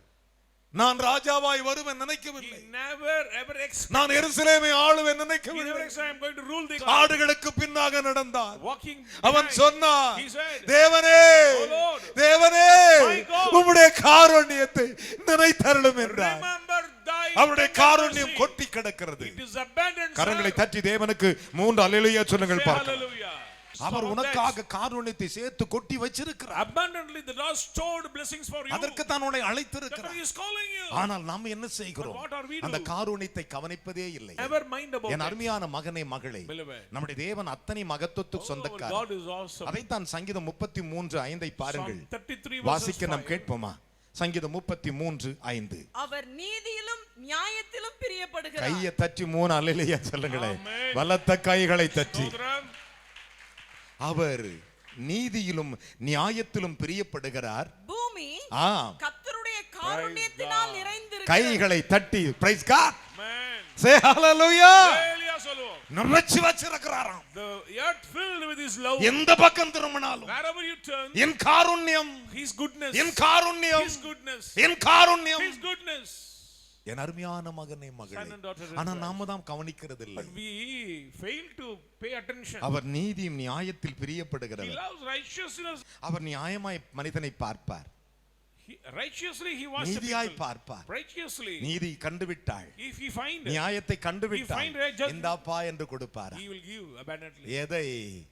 நான் ராஜாவாய் வருவேன் He நினைக்கவில்லை. never ever expected. நான் எருசலேமை ஆளுவேன் He never நினைக்கவில்லை. expected, I'm going to rule the ஆடுகளுக்கு பின்னாக நடந்தார். walking. அவன் behind. சொன்னார், He said, தேவனே Oh Lord, தேவனே my God, உம்முடைய காருண்யத்தை நினைத்தருளும் என்றார். remember thy அவருடைய tender காருண்யம் mercy. கொட்டி கிடக்கிறது. It is abundant. கரங்களை sir. தட்டி தேவனுக்கு 3 அல்லேலூயா Say சொல்லுங்கள் பார்க்கலாம். hallelujah. அவர் So உனக்காக காருண்யத்தை சேர்த்து கொட்டி வச்சிருக்கிறார். abundantly the Lord stored blessings for you. அதற்கு தான் உன்னை That's why அழைத்திருக்கிறார். He is calling you. ஆனால் நாம் என்ன செய்கிறோம்? But what are we அந்த doing? காருண்யத்தை கவனிப்பதே இல்லை. Never mind about N it. அருமையான மகனே மகளே, Beloved. நம்முடைய தேவன் அத்தனை மகத்துவத்துக்கு Oh, our சொந்தக்காரர். God is awesome. அதைத்தான் சங்கீதம் 33:5 பாருங்கள். Psalm 33 வாசிக்க verses நாம் 5. கேட்போமா? சங்கீதம் 33:5. அவர் நீதியிலும் நியாயத்திலும் பிரியப்படுகிறார். கையை தட்டி 3 அல்லேலூயா சொல்லுங்களேன். Amen. பலத்த கைகளை தட்டி. Stotram. அவர் நீதியிலும் நியாயத்திலும் பிரியப்படுகிறார். பூமி கர்த்தருடைய காருண்யத்தினால் நிறைந்திருக்கிறது. கைகளை தட்டி praise God. Amen. Say hallelujah. Hallelujah சொல்லுவோம். நிறைச்சு வச்சிருக்கிறாராம். The earth filled with His love. எந்த பக்கம் திரும்பினாலும் Wherever you turn, N Karunyam, His goodness. N Karunyam, His goodness. N Karunyam. His goodness. என் அருமையான மகனே மகளே, Son and daughter in ஆனா Christ. நாம தான் கவனிக்கிறது இல்லை. But we fail to pay attention. அவர் நீதியும் நியாயத்தில் He பிரியப்படுகிறவர். loves righteousness. அவர் நியாயமாய் மனிதனை பார்ப்பார். Righteously He wants to நீதியாய் people. பார்ப்பார். Righteously. நீதி கண்டுவிட்டாள், If He find it, நியாயத்தை If he கண்டுவிட்டாள், find righteous- இந்தாப்பா என்று கொடுப்பார். He will give abundantly. எதை?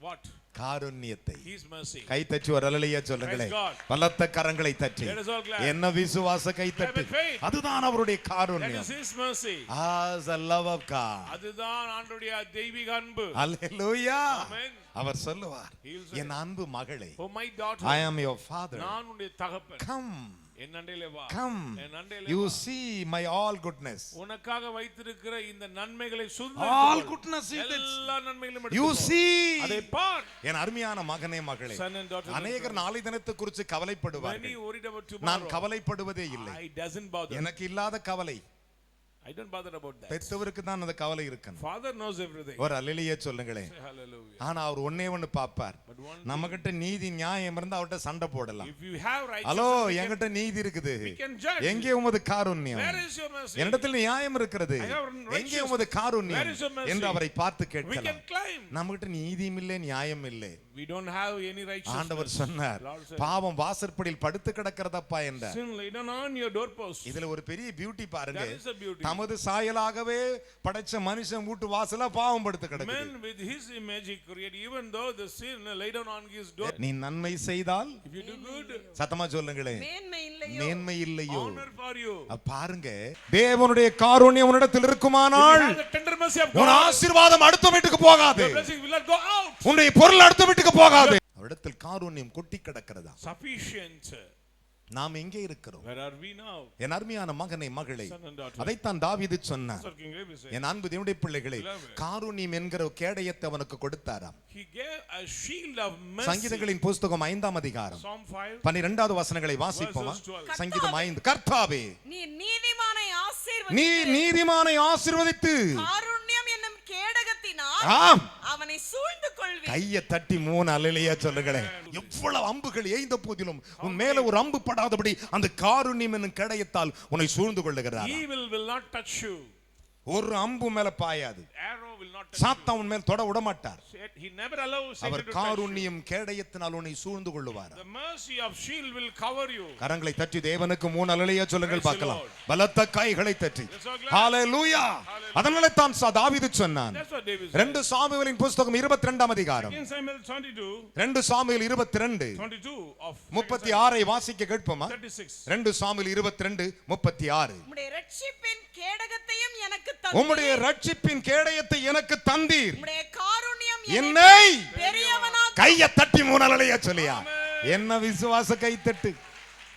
What? காருண்யத்தை. His mercy. கை தட்டி ஒரு அல்லேலூயா சொல்லுங்களே. Praise God. பலத்த கரங்களை தட்டி. Let us all clap. என்ன விசுவாச கை தட்டு. Have faith. அதுதான் அவருடைய That Karunyam. is His mercy. As the love of God. அதுதான் ஆண்டவருடைய தெய்வீக அன்பு. அல்லேலூயா. Amen. அவர் சொல்லுவார், He will say, என் அன்பு மகளே, Oh my daughter, I am your father. நான் உன்னுடைய தகப்பன். Come, என் அண்டையிலே வா. come. என் அண்டையிலே You வா. see my all goodness. உனக்காக வைத்திருக்கிற இந்த நன்மைகளை All சுதந்திரித்துக்கொள். goodness is it. எல்லா நன்மைகளும் You எடுத்துக்கோ. see. அதை பார். என் அருமையான மகனே மகளே, Son and daughter in அநேகர் Christ. நாளை தினத்தை குறித்து When he கவலைப்படுவார்கள். worried about நான் tomorrow, கவலைப்படுவதே இல்லை. I doesn't bother. எனக்கு இல்லாத கவலை I don't bother about that. பெற்றவருக்கு தான் அந்த கவலை இருக்கணும். Father knows everything. ஒரு அல்லேலூயா சொல்லுங்களேன். Say hallelujah. ஆனா அவர் ஒண்ணே ஒண்ணு பாப்பார். But one நம்ம கிட்ட நீதி நியாயம் இருந்தா அவர்ட்ட சண்டை போடலாம். If you have hello, righteousness, we can- என்கிட்ட நீதி இருக்குது, we can judge. எங்கே உமது காருண்யம்? Where is your mercy? என்னிடத்தில் நியாயம் இருக்கிறது, I have righteousness. எங்கே உமது காருண்யம் Where is your mercy? என்று அவரை பார்த்து We can கேட்கலாம். climb. நம்ம கிட்ட நீதியும் இல்லை நியாயம் இல்லை. We don't have any righteousness. ஆண்டவர் சொன்னார், Lord said, பாவம் வாசற்படியில் படுத்து கிடக்கிறதப்பா என்றார். sin laid on your doorpost. இதுல ஒரு பெரிய பியூட்டி பாருங்க. That is the beauty. தமது சாயலாகவே படைச்ச மனுஷன் வீட்டு வாசல பாவம் படுத்து கிடக்குது. Man with His image He created, even though the sin laid on His door. நீ நன்மை செய்தால் If you do good, சத்தமா சொல்லுங்களே, மேன்மை இல்லையோ மேன்மை இல்லையோ? honor for you. பாருங்க, தேவனுடைய காருண்யம் உன்னிடத்தில் If இருக்குமானால் you have the tender mercy of உன் God, ஆசீர்வாதம் அடுத்த வீட்டுக்கு போகாது, your blessing will not go out. உன்னுடைய பொருள் அடுத்த வீட்டுக்கு போகாது. அவரிடத்தில் காருண்யம் கொட்டி கிடக்கிறதா? Sufficient. நாம் எங்கே இருக்கிறோம்? Where are we now? என் அருமையான மகனை மகளே, Son and daughter. அதைத்தான் தாவீது சொன்னார். Sir King David said, என் அன்பு தேவனுடைய பிள்ளைகளே, Beloved. காருண்யம் என்கிற கேடயத்தை அவனுக்கு கொடுத்தாராம். He gave a shield of mercy. சங்கீதங்களின் புஸ்தகம் 5ஆம் அதிகாரம் Psalm 5. 12வது வசனங்களை வாசிப்போமா? Verses 12. சங்கீதம் 5. கர்த்தாவே, நீ நீதிமானை நீ ஆசீர்வதித்து நீதிமானை ஆசீர்வதித்து காருண்யம் என்னும் கேடகத்தினால் ஆம் அவனை சூழ்ந்து கொள்வீர். கையை தட்டி 3 அல்லேலூயா சொல்லுங்களேன். எவ்வளவு அம்புகள் எய்ந்த போதிலும் உன் மேல ஒரு அம்பு படாதபடி அந்த காருண்யம் என்னும் கேடயத்தால் உன்னை சூழ்ந்து கொள்ளுகிறார். Evil will not touch you. ஒரு அம்பு மேல பாயாது. arrow will not touch சாத்தான் உன் மேல் தொட விட மாட்டார். you. He never allows Satan our to touch you. காருண்யம் கேடயத்தினால் உன்னை சூழ்ந்து கொள்ளுவார். The mercy of shield will cover you. கரங்களை தட்டி தேவனுக்கு 3 அல்லேலூயா சொல்லுங்கள் Praise the பார்க்கலாம். Lord. பலத்த கைகளை தட்டி. Let's all clap. ஹalleluya. அதனால தான் தாவீது சொன்னான். That's what David said. 2 சாமுவேலின் புத்தகம் 22ஆம் அதிகாரம். 2 Samuel 22. 2 சாமுவேல் 22 22 of 36 வாசிக்க கேட்போமா? 36. 2 சாமுவேல் 22 36. உம்முடைய ரட்சிப்பின் கேடகத்தையும் எனக்கு உம்முடைய ரட்சிப்பின் கேடயத்தை எனக்கு தந்தீர். உம்முடைய காருண்யம் என்னை பெரியவனாக கையை தட்டி 3 அல்லேலூயா சொல்லியா. என்ன விசுவாச கைத்தட்டு.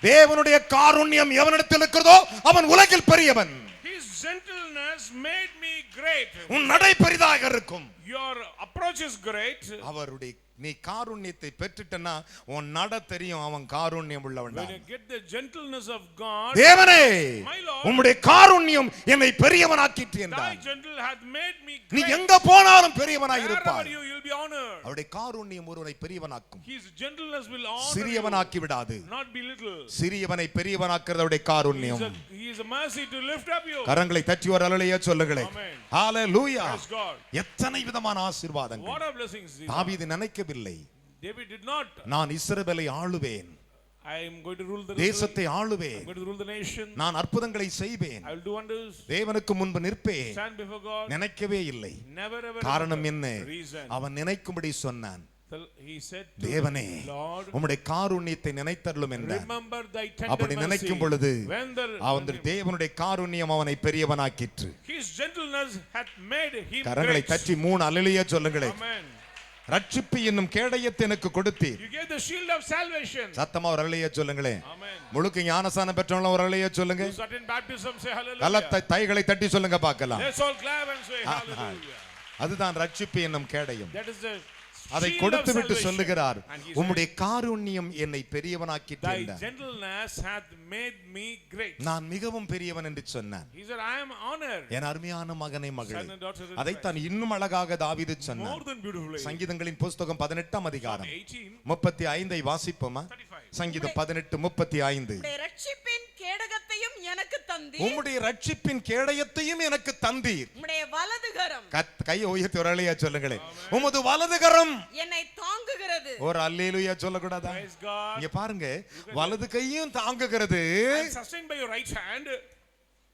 தேவனுடைய காருண்யம் எவனிடத்தில் இருக்கிறதோ அவன் உலகில் பெரியவன். His gentleness made me great. உன் நடை பெரிதாக இருக்கும். Your approach is great. அவருடைய நீ காருண்யத்தை பெற்றுட்டனா உன் நட தெரியும் அவன் காருண்யம் உள்ளவன். When you get the gentleness of God, தேவனே my Lord, உம்முடைய காருண்யம் என்னை பெரியவனாக்கிற்று thy என்றார். gentle hath made me நீ great. எங்க போனாலும் பெரியவனாய் Wherever இருப்பாய். you will be honored. அவருடைய காருண்யம் ஒருவனை பெரியவனாக்கும். His gentleness will honor சிறியவனாக்கி விடாது. you, not belittle. சிறியவனை பெரியவனாக்குறது அவருடைய காருண்யம். He is a mercy to lift up you. கரங்களை தட்டி ஒரு அல்லேலூயா சொல்லுங்களேன். Amen. ஹalleluya. Praise God. எத்தனை விதமான ஆசீர்வாதங்கள். What are blessings these are? தாவீது நினைக்கவில்லை. David did not. நான் இஸ்ரவேலை ஆளுவேன். I am going to rule the தேசத்தை I'm ஆளுவேன். going to rule the nation. நான் அற்புதங்களை செய்வேன். I will do wonders. தேவனுக்கு முன்பு நிற்பேன். Stand before God. நினைக்கவே இல்லை. Never ever. காரணம் என்ன? Reason. அவன் நினைக்கும்படி சொன்னான். He said to தேவனே Lord, உம்முடைய காருண்யத்தை நினைத்தருளும் என்றான். remember thy tender அப்படி mercy. நினைக்கும் பொழுது When அவன் தேவனுடைய காருண்யம் அவனை பெரியவனாக்கிற்று. his gentleness hath made him கரங்களை great. தட்டி 3 அல்லேலூயா சொல்லுங்களேன். Amen. ரட்சிப்பு என்னும் கேடயத்தை எனக்கு கொடுத்தீர். You gave the shield of salvation. சத்தமா ஒரு அல்லேலூயா சொல்லுங்களேன். Amen. முழுக்க ஞானஸ்நானம் பெற்றவங்க ஒரு அல்லேலூயா சொல்லுங்க. To certain baptism say hallelujah. கலத்தை தைகளை தட்டி சொல்லுங்க பார்க்கலாம். Let's all clap and say hallelujah. அதுதான் ரட்சிப்பு என்னும் கேடயம். That is the அதை shield கொடுத்து of விட்டு salvation. சொல்லுகிறார், And he உம்முடைய காருண்யம் என்னை பெரியவனாக்கிற்று thy என்றார். gentleness hath made me great. நான் மிகவும் பெரியவன் என்று சொன்னான். He said, I am honored. என் அருமையான மகனை மகளே. Son and daughter of அதைத்தான் இன்னும் அழகாக தாவீது More சொன்னான். than beautifully. சங்கீதங்களின் புஸ்தகம் 18ஆம் அதிகாரம் 18, 35 வாசிப்போமா? 35. சங்கீதம் 18:35. உம்முடைய ரட்சிப்பின் கேடகத்தையும் எனக்கு தந்தீர் உம்முடைய ரட்சிப்பின் கேடயத்தையும் எனக்கு தந்தீர். உம்முடைய வலதுகரம் கையை உயர்த்தி ஒரு அல்லேலூயா சொல்லுங்களேன். உமது வலதுகரம் என்னை தாங்குகிறது ஒரு அல்லேலூயா சொல்லக்கூடாதா? Praise God. இங்க பாருங்க, வலது கையும் தாங்குகிறது. And sustained by your right hand.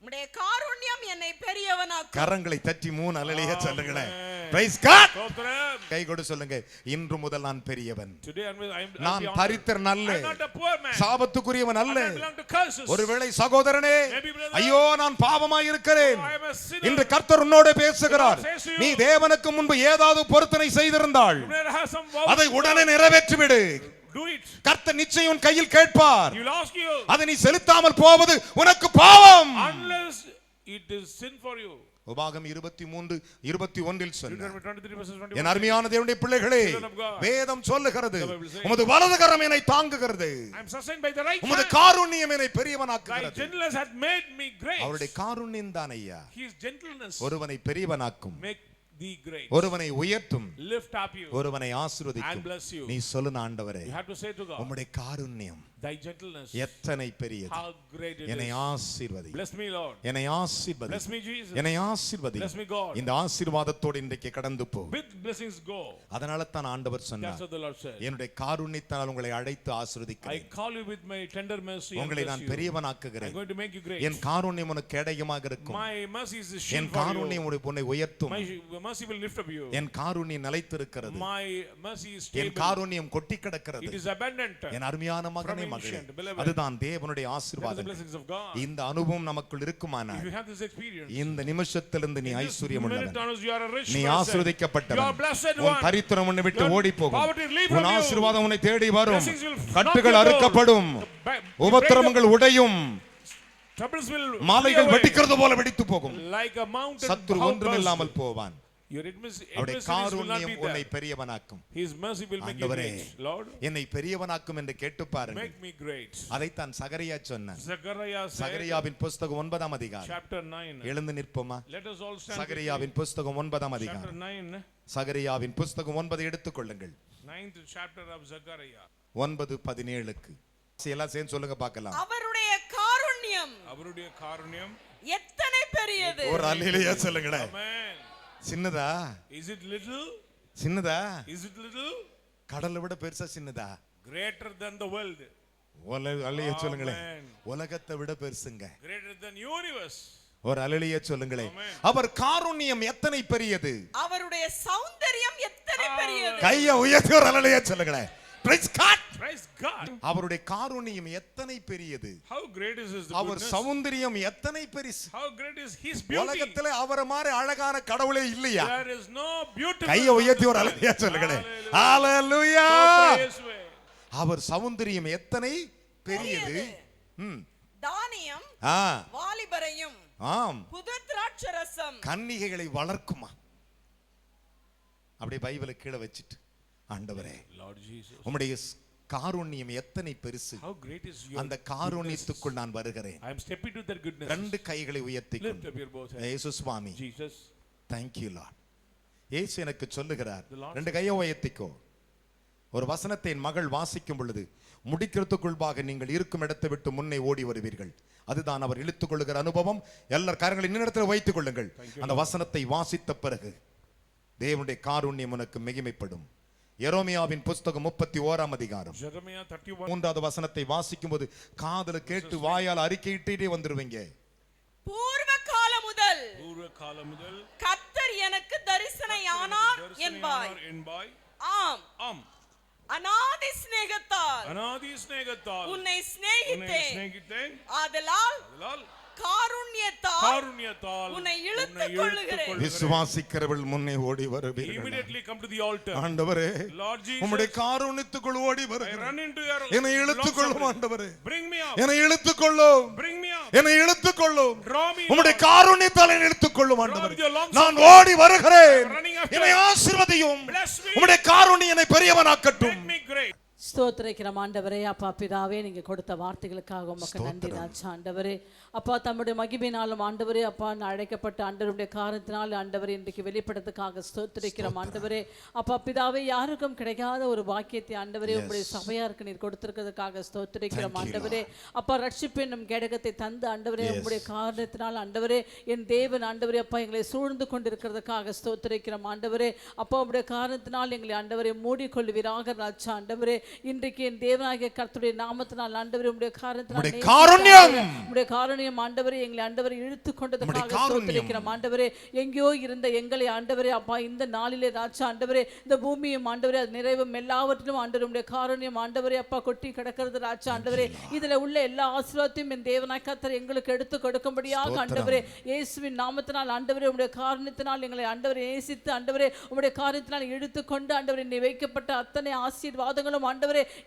உம்முடைய காருண்யம் என்னை பெரியவனாக்கும் கரங்களை தட்டி 3 அல்லேலூயா சொல்லுங்களேன். Praise God. Stotram. கை கொடு சொல்லுங்க. இன்று முதல் நான் பெரியவன். Today I am நான் தரித்திரன் அல்ல. I'm not a poor man. சாபத்துக்குரியவன் அல்ல. I don't belong to curses. ஒருவேளை சகோதரனே, Maybe brother. ஐயோ நான் பாவமாய் இருக்கிறேன். I am a sinner. இன்று கர்த்தர் உன்னோடு பேசுகிறார். The Lord says to you, நீ தேவனுக்கு முன்பு ஏதாவது பொருத்தனை செய்திருந்தால் You may have some vows. அதை உடனே நிறைவேற்றி விடு. Do it. கர்த்தர் நிச்சயம் உன் கையில் கேட்பார். He will ask you. அதை நீ செலுத்தாமல் போவது உனக்கு பாவம். Unless it is sin for you. உபாகம் 23:21 சொன்னார். Deuteronomy 23 verses 21. என் அருமையான தேவனுடைய பிள்ளைகளே, Children of God. வேதம் சொல்லுகிறது, The Bible says, உமது வலது கரம் என்னை தாங்குகிறது. I am sustained by the right உமது hand. காருண்யம் என்னை Thy பெரியவனாக்குகிறது. gentleness hath made me great. அவருடைய காருண்யம் தான் ஐயா His gentleness ஒருவனை பெரியவனாக்கும், make thee great. ஒருவனை உயர்த்தும், Lift up you ஒருவனை and ஆசீர்வதிக்கும். bless you. நீ சொல்லு ஆண்டவரே, You have to say to God, உம்முடைய காருண்யம் thy gentleness, எத்தனை பெரியது. how great it என்னை is. ஆசீர்வதி, Bless me, Lord. என்னை ஆசீர்வதி, Bless me, Jesus. என்னை ஆசீர்வதி. Bless me, God. இந்த ஆசீர்வாதத்தோடு இன்றைக்கு கடந்து போ. With blessings go. அதனால தான் ஆண்டவர் That's சொன்னார், what the Lord said. என்னுடைய காருண்யத்தால் உங்களை அழைத்து I ஆசீர்வதிக்கிறேன். call you with my tender mercy and உங்களை bless நான் you. I'm பெரியவனாக்குகிறேன். going to make you great. என் காருண்யம் உனக்கு கேடயமாக இருக்கும். My mercy is a N shield for Karunyam you. உன்னை உயர்த்தும். My mercy will lift up you. N Karunyam நிலைத்திருக்கிறது. My mercy is N stable. காருண்யம் கொட்டி It கிடக்கிறது. is abundant. என் அருமையான மகனே From மகளே, ancient, beloved. அதுதான் தேவனுடைய That is the ஆசீர்வாதம். blessings of God. இந்த அனுபவம் நமக்குள் If இருக்குமானால் you have this experience, இந்த நிமிஷத்திலிருந்து நீ in this ஐஸ்வர்யம் minute உள்ளவன். onwards, you are a rich நீ person. You ஆசீர்வதிக்கப்பட்டவன். are blessed உன் one. தரித்திரம் உன்னை விட்டு Your ஓடி போகும். poverty will leave உன் from you. ஆசீர்வாதம் உன்னை தேடி வரும். Blessings will knock கட்டுகள் your door. அறுக்கப்படும். உபத்திரவங்கள் உடையும். Troubles will மாலைகள் flee away. வெடிக்கிறது போல வெடித்து போகும். Like a mountain சத்துரு bow ஒன்றுமில்லாமல் burst. போவான். Your அவருடைய adversaries will not Karunyam be உன்னை there. பெரியவனாக்கும். His mercy will make you ஆண்டவரே, great. Lord, என்னை பெரியவனாக்கும் என்று கேட்டு பாருங்கள். make me great. அதைத்தான் சகரியா சொன்னான். Zechariah said, சகரியாவின் புஸ்தகம் 9ஆம் அதிகாரம். chapter 9. எழுந்து நிற்போமா? Let us all stand. சகரியாவின் புஸ்தகம் 9ஆம் Chapter அதிகாரம். 9, சகரியாவின் புஸ்தகம் 9 எடுத்துக்கொள்ளுங்கள். 9th chapter of Zechariah. 9:17 எல்லாம் சேர்ந்து சொல்லுங்க பார்க்கலாம். அவருடைய காருண்யம் அவருடைய காருண்யம் எத்தனை பெரியது ஒரு அல்லேலூயா சொல்லுங்களேன். Amen. சின்னதா? Is it little? சின்னதா? Is it little? கடலை விட பெருசா சின்னதா? Greater than the world. அல்லேலூயா சொல்லுங்களேன். உலகத்தை விட பெருசுங்க. Greater than universe. ஒரு அல்லேலூயா சொல்லுங்களேன். அவர் காருண்யம் எத்தனை பெரியது, அவருடைய சௌந்தரியம் எத்தனை பெரியது. கையை உயர்த்தி ஒரு அல்லேலூயா சொல்லுங்களேன். Praise God. Praise God. அவருடைய காருண்யம் எத்தனை பெரியது, How great is his our goodness. சௌந்தரியம் எத்தனை பெருசு. How great is his beauty. உலகத்திலே அவரை மாதிரி அழகான கடவுளே இல்லையா? There is no beautiful. கையை உயர்த்தி ஒரு அல்லேலூயா சொல்லுங்களேன். ஹalleluya. அவர் சௌந்தரியம் எத்தனை பெரியது. தானியம் வாலிபரையும் ஆம் புது திராட்சரசம் கன்னிகைகளை வளர்க்குமா. அப்படியே பைபிளை கீழே வச்சிட்டு, ஆண்டவரே Lord Jesus. உம்முடைய காருண்யம் எத்தனை பெருசு, How great is your அந்த காருண்யத்துக்குள் நான் வருகிறேன். I am stepping to that goodness. ரெண்டு கைகளை உயர்த்தி Lift up your both hands. இயேசு சுவாமி, Jesus. thank you Lord. இயேசு எனக்கு சொல்லுகிறார், The Lord ரெண்டு கையை உயர்த்திக்கோ. ஒரு வசனத்தை என் மகள் வாசிக்கும் பொழுது, முடிக்கிறதுக்குள்பாக நீங்கள் இருக்கும் இடத்தை விட்டு முன்னே ஓடி வருவீர்கள். அதுதான் அவர் இழுத்துக் கொள்ளுகிற அனுபவம். எல்லார் கரங்களை இன்னிடத்தில் வைத்துக் கொள்ளுங்கள். அந்த வசனத்தை வாசித்த பிறகு தேவனுடைய காருண்யம் உனக்கு மிகுமைப்படும். எரேமியாவின் புஸ்தகம் 31ஆம் அதிகாரம் 3வது வசனத்தை வாசிக்கும் போது காதுல கேட்டு வாயால் அறிக்கையிட்டே வந்துருவீங்க. பூர்வ காலம் முதல் கர்த்தர் எனக்கு தரிசனையானார் என்பாய். ஆம், அநாதி சிநேகத்தால் உன்னை சிநேகித்தேன். ஆதலால் காருண்யத்தால் உன்னை இழுத்துக் கொள்ளுகிறேன். விசுவாசிக்கிறவள் முன்னே ஓடி வருவீர்கள். Immediately come to the altar. ஆண்டவரே, Lord Jesus, உம்முடைய காருண்யத்துக்குள் ஓடி I வருகிறேன். run into your என்னை இழுத்துக் கொள்ளும் ஆண்டவரே. Bring me up. என்னை இழுத்துக் கொள்ளும். Bring me up. என்னை இழுத்துக் கொள்ளும். Draw me. உம்முடைய காருண்யத்தால் என்னை இழுத்துக் கொள்ளும் ஆண்டவரே. with your long நான் ஓடி வருகிறேன். I'm running after. என்னை ஆசீர்வதியும். Bless me. உம்முடைய காருண்யம் என்னை பெரியவனாக்கட்டும். Make me great. ஸ்தோத்திரிக்கிறோம் ஆண்டவரே. அப்பா பிதாவே, நீங்க கொடுத்த வார்த்தைகளுக்காக உமக்கு நன்றி ராஜா. ஆண்டவரே அப்பா, தம்முடைய மகிமையினாலும் ஆண்டவரே அப்பா அழைக்கப்பட்ட ஆண்டவருடைய காரணத்தினால் ஆண்டவரே இன்றைக்கு வெளிப்படுறதுக்காக ஸ்தோத்திரிக்கிறோம் ஆண்டவரே. அப்பா பிதாவே, யாருக்கும் கிடைக்காத ஒரு பாக்கியத்தை ஆண்டவரே உங்களுடைய சபையாருக்கு நீர் கொடுத்திருக்கிறதுக்காக ஸ்தோத்திரிக்கிறோம் ஆண்டவரே. அப்பா ரட்சிப்பு என்னும் கேடகத்தை தந்து ஆண்டவரே உங்களுடைய காரணத்தினால் ஆண்டவரே என் தேவன் ஆண்டவரே அப்பா எங்களை சூழ்ந்து கொண்டிருக்கிறதுக்காக ஸ்தோத்திரிக்கிறோம் ஆண்டவரே. அப்பா உங்களுடைய காரணத்தினால் எங்களை ஆண்டவரை மூடிக்கொள்வீராக ராஜா. ஆண்டவரே இன்றைக்கு என் தேவனாகிய கர்த்தருடைய நாமத்தினால் ஆண்டவரே உம்முடைய காருண்யம் ஆண்டவரே எங்களை ஆண்டவரை இழுத்து கொண்டதற்காக ஸ்தோத்திரிக்கிறோம் ஆண்டவரே. எங்கேயோ இருந்த எங்களை ஆண்டவரே அப்பா இந்த நாளிலே ராஜா ஆண்டவரே இந்த பூமியும் ஆண்டவரே அது நிறைவும் எல்லாவற்றிலும் ஆண்டவரே உம்முடைய காருண்யம் ஆண்டவரே அப்பா கொட்டி கிடக்கிறது ராஜா. ஆண்டவரே இதுல உள்ள எல்லா ஆசீர்வாதத்தையும் என் தேவனாகிய கர்த்தர் எங்களுக்கு எடுத்து கொடுக்கும்படியாக ஆண்டவரே இயேசுவின் நாமத்தினால் ஆண்டவரே உம்முடைய காருண்யத்தினால் எங்களை ஆண்டவரை நேசித்து ஆண்டவரே உம்முடைய காரியத்தினால் இழுத்து கொண்டு ஆண்டவரே நீ வைக்கப்பட்ட அத்தனை ஆசீர்வாதங்களும் ஆண்டவரே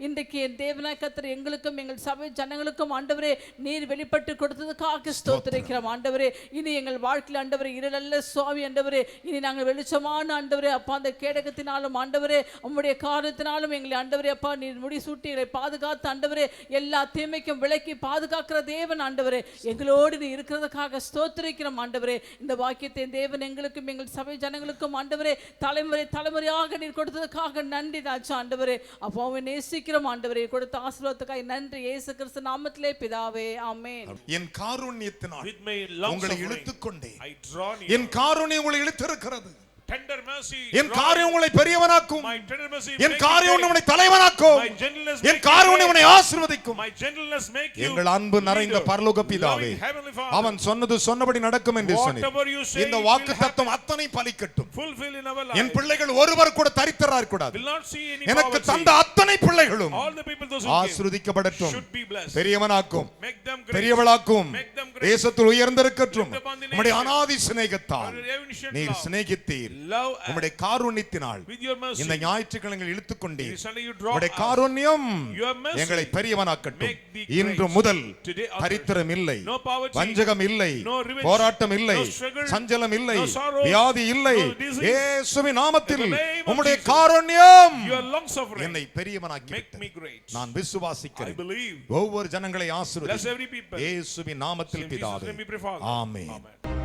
இன்றைக்கு என் தேவனாகிய கர்த்தர் எங்களுக்கும் எங்கள் சபை ஜனங்களுக்கும் ஆண்டவரே நீர் வெளிப்பட்டு கொடுத்ததுக்காக ஸ்தோத்திரிக்கிறோம் ஆண்டவரே. இனி எங்கள் வாழ்க்கையில் ஆண்டவரே இருளல்ல சுவாமி ஆண்டவரே, இனி நாங்கள் வெளிச்சமான ஆண்டவரே அப்பா அந்த கேடகத்தினாலும் ஆண்டவரே உம்முடைய காரணத்தினாலும் எங்களை ஆண்டவரே அப்பா நீர் முடிசூட்டி எங்களை பாதுகாத்து ஆண்டவரே எல்லா தீமைக்கும் விலக்கி பாதுகாக்கிற தேவன் ஆண்டவரே எங்களோடு நீ இருக்கிறதுக்காக ஸ்தோத்திரிக்கிறோம் ஆண்டவரே. இந்த வாக்கியத்தை தேவன் எங்களுக்கும் எங்கள் சபை ஜனங்களுக்கும் ஆண்டவரே தலைமுறையாக நீர் கொடுத்ததுக்காக நன்றி ராஜா ஆண்டவரே. அப்போ நேசிக்கிறோம் ஆண்டவரே, கொடுத்த ஆசீர்வாதத்துக்காக நன்றி இயேசு கிறிஸ்து நாமத்திலே பிதாவே, ஆமென். என் காருண்யத்தினால் With my long உங்களை suffering, இழுத்துக்கொண்டேன். I draw near. என் காருண்யம் உங்களை இழுத்திருக்கிறது. Tender mercy. என் காரியம் உங்களை பெரியவனாக்கும். My tender mercy. என் காரியம் உங்களை தலைவனாக்கும். My gentleness. என் காரியம் உங்களை ஆசீர்வதிக்கும். My gentleness make you. எங்கள் அன்பு நிறைந்த பரலோக பிதாவே, அவன் சொன்னது சொன்னபடி நடக்கும் என்று சொன்னீர். இந்த வாக்குத்தத்தம் அத்தனை பலிக்கட்டும். Fulfill in our life. என் பிள்ளைகள் ஒருவர் கூட தரித்திரராக இருக்கக்கூடாது. Will not see any எனக்கு poverty. தந்த அத்தனை பிள்ளைகளும் All the people those who give ஆசீர்வதிக்கப்படட்டும். should be blessed. பெரியவனாக்கும். Make them great. பெரியவளாக்கும். Make them great. தேசத்தில் உயர்ந்திருக்கட்டும். Lift upon the உம்முடைய nation. அநாதி சிநேகத்தால் Your ancient நீர் love. சிநேகித்தீர். Love and உம்முடைய காருண்யத்தினால் with your mercy. இந்த ஞாயிற்றுக்கிழமைகள் இழுத்துக்கொண்டீர். This Sunday you draw உம்முடைய us. காருண்யம் Your mercy எங்களை பெரியவனாக்கட்டும். make thee இன்று great. முதல் Today onwards. தரித்திரம் இல்லை, No poverty. வஞ்சகம் இல்லை, No revenge. போராட்டம் இல்லை, No struggle. சஞ்சலம் இல்லை, No sorrow. வியாதி இல்லை. No disease. இயேசுவின் நாமத்தில் In the name of உம்முடைய Jesus. Karunyam Your long suffering. என்னை பெரியவனாக்கி Make me விட்டது. great. நான் I விசுவாசிக்கிறேன். believe. ஒவ்வொரு ஜனங்களை Bless ஆசீர்வதியும் every people. இயேசுவின் நாமத்தில் In Jesus' பிதாவே, name we pray, Father. Amen. Amen.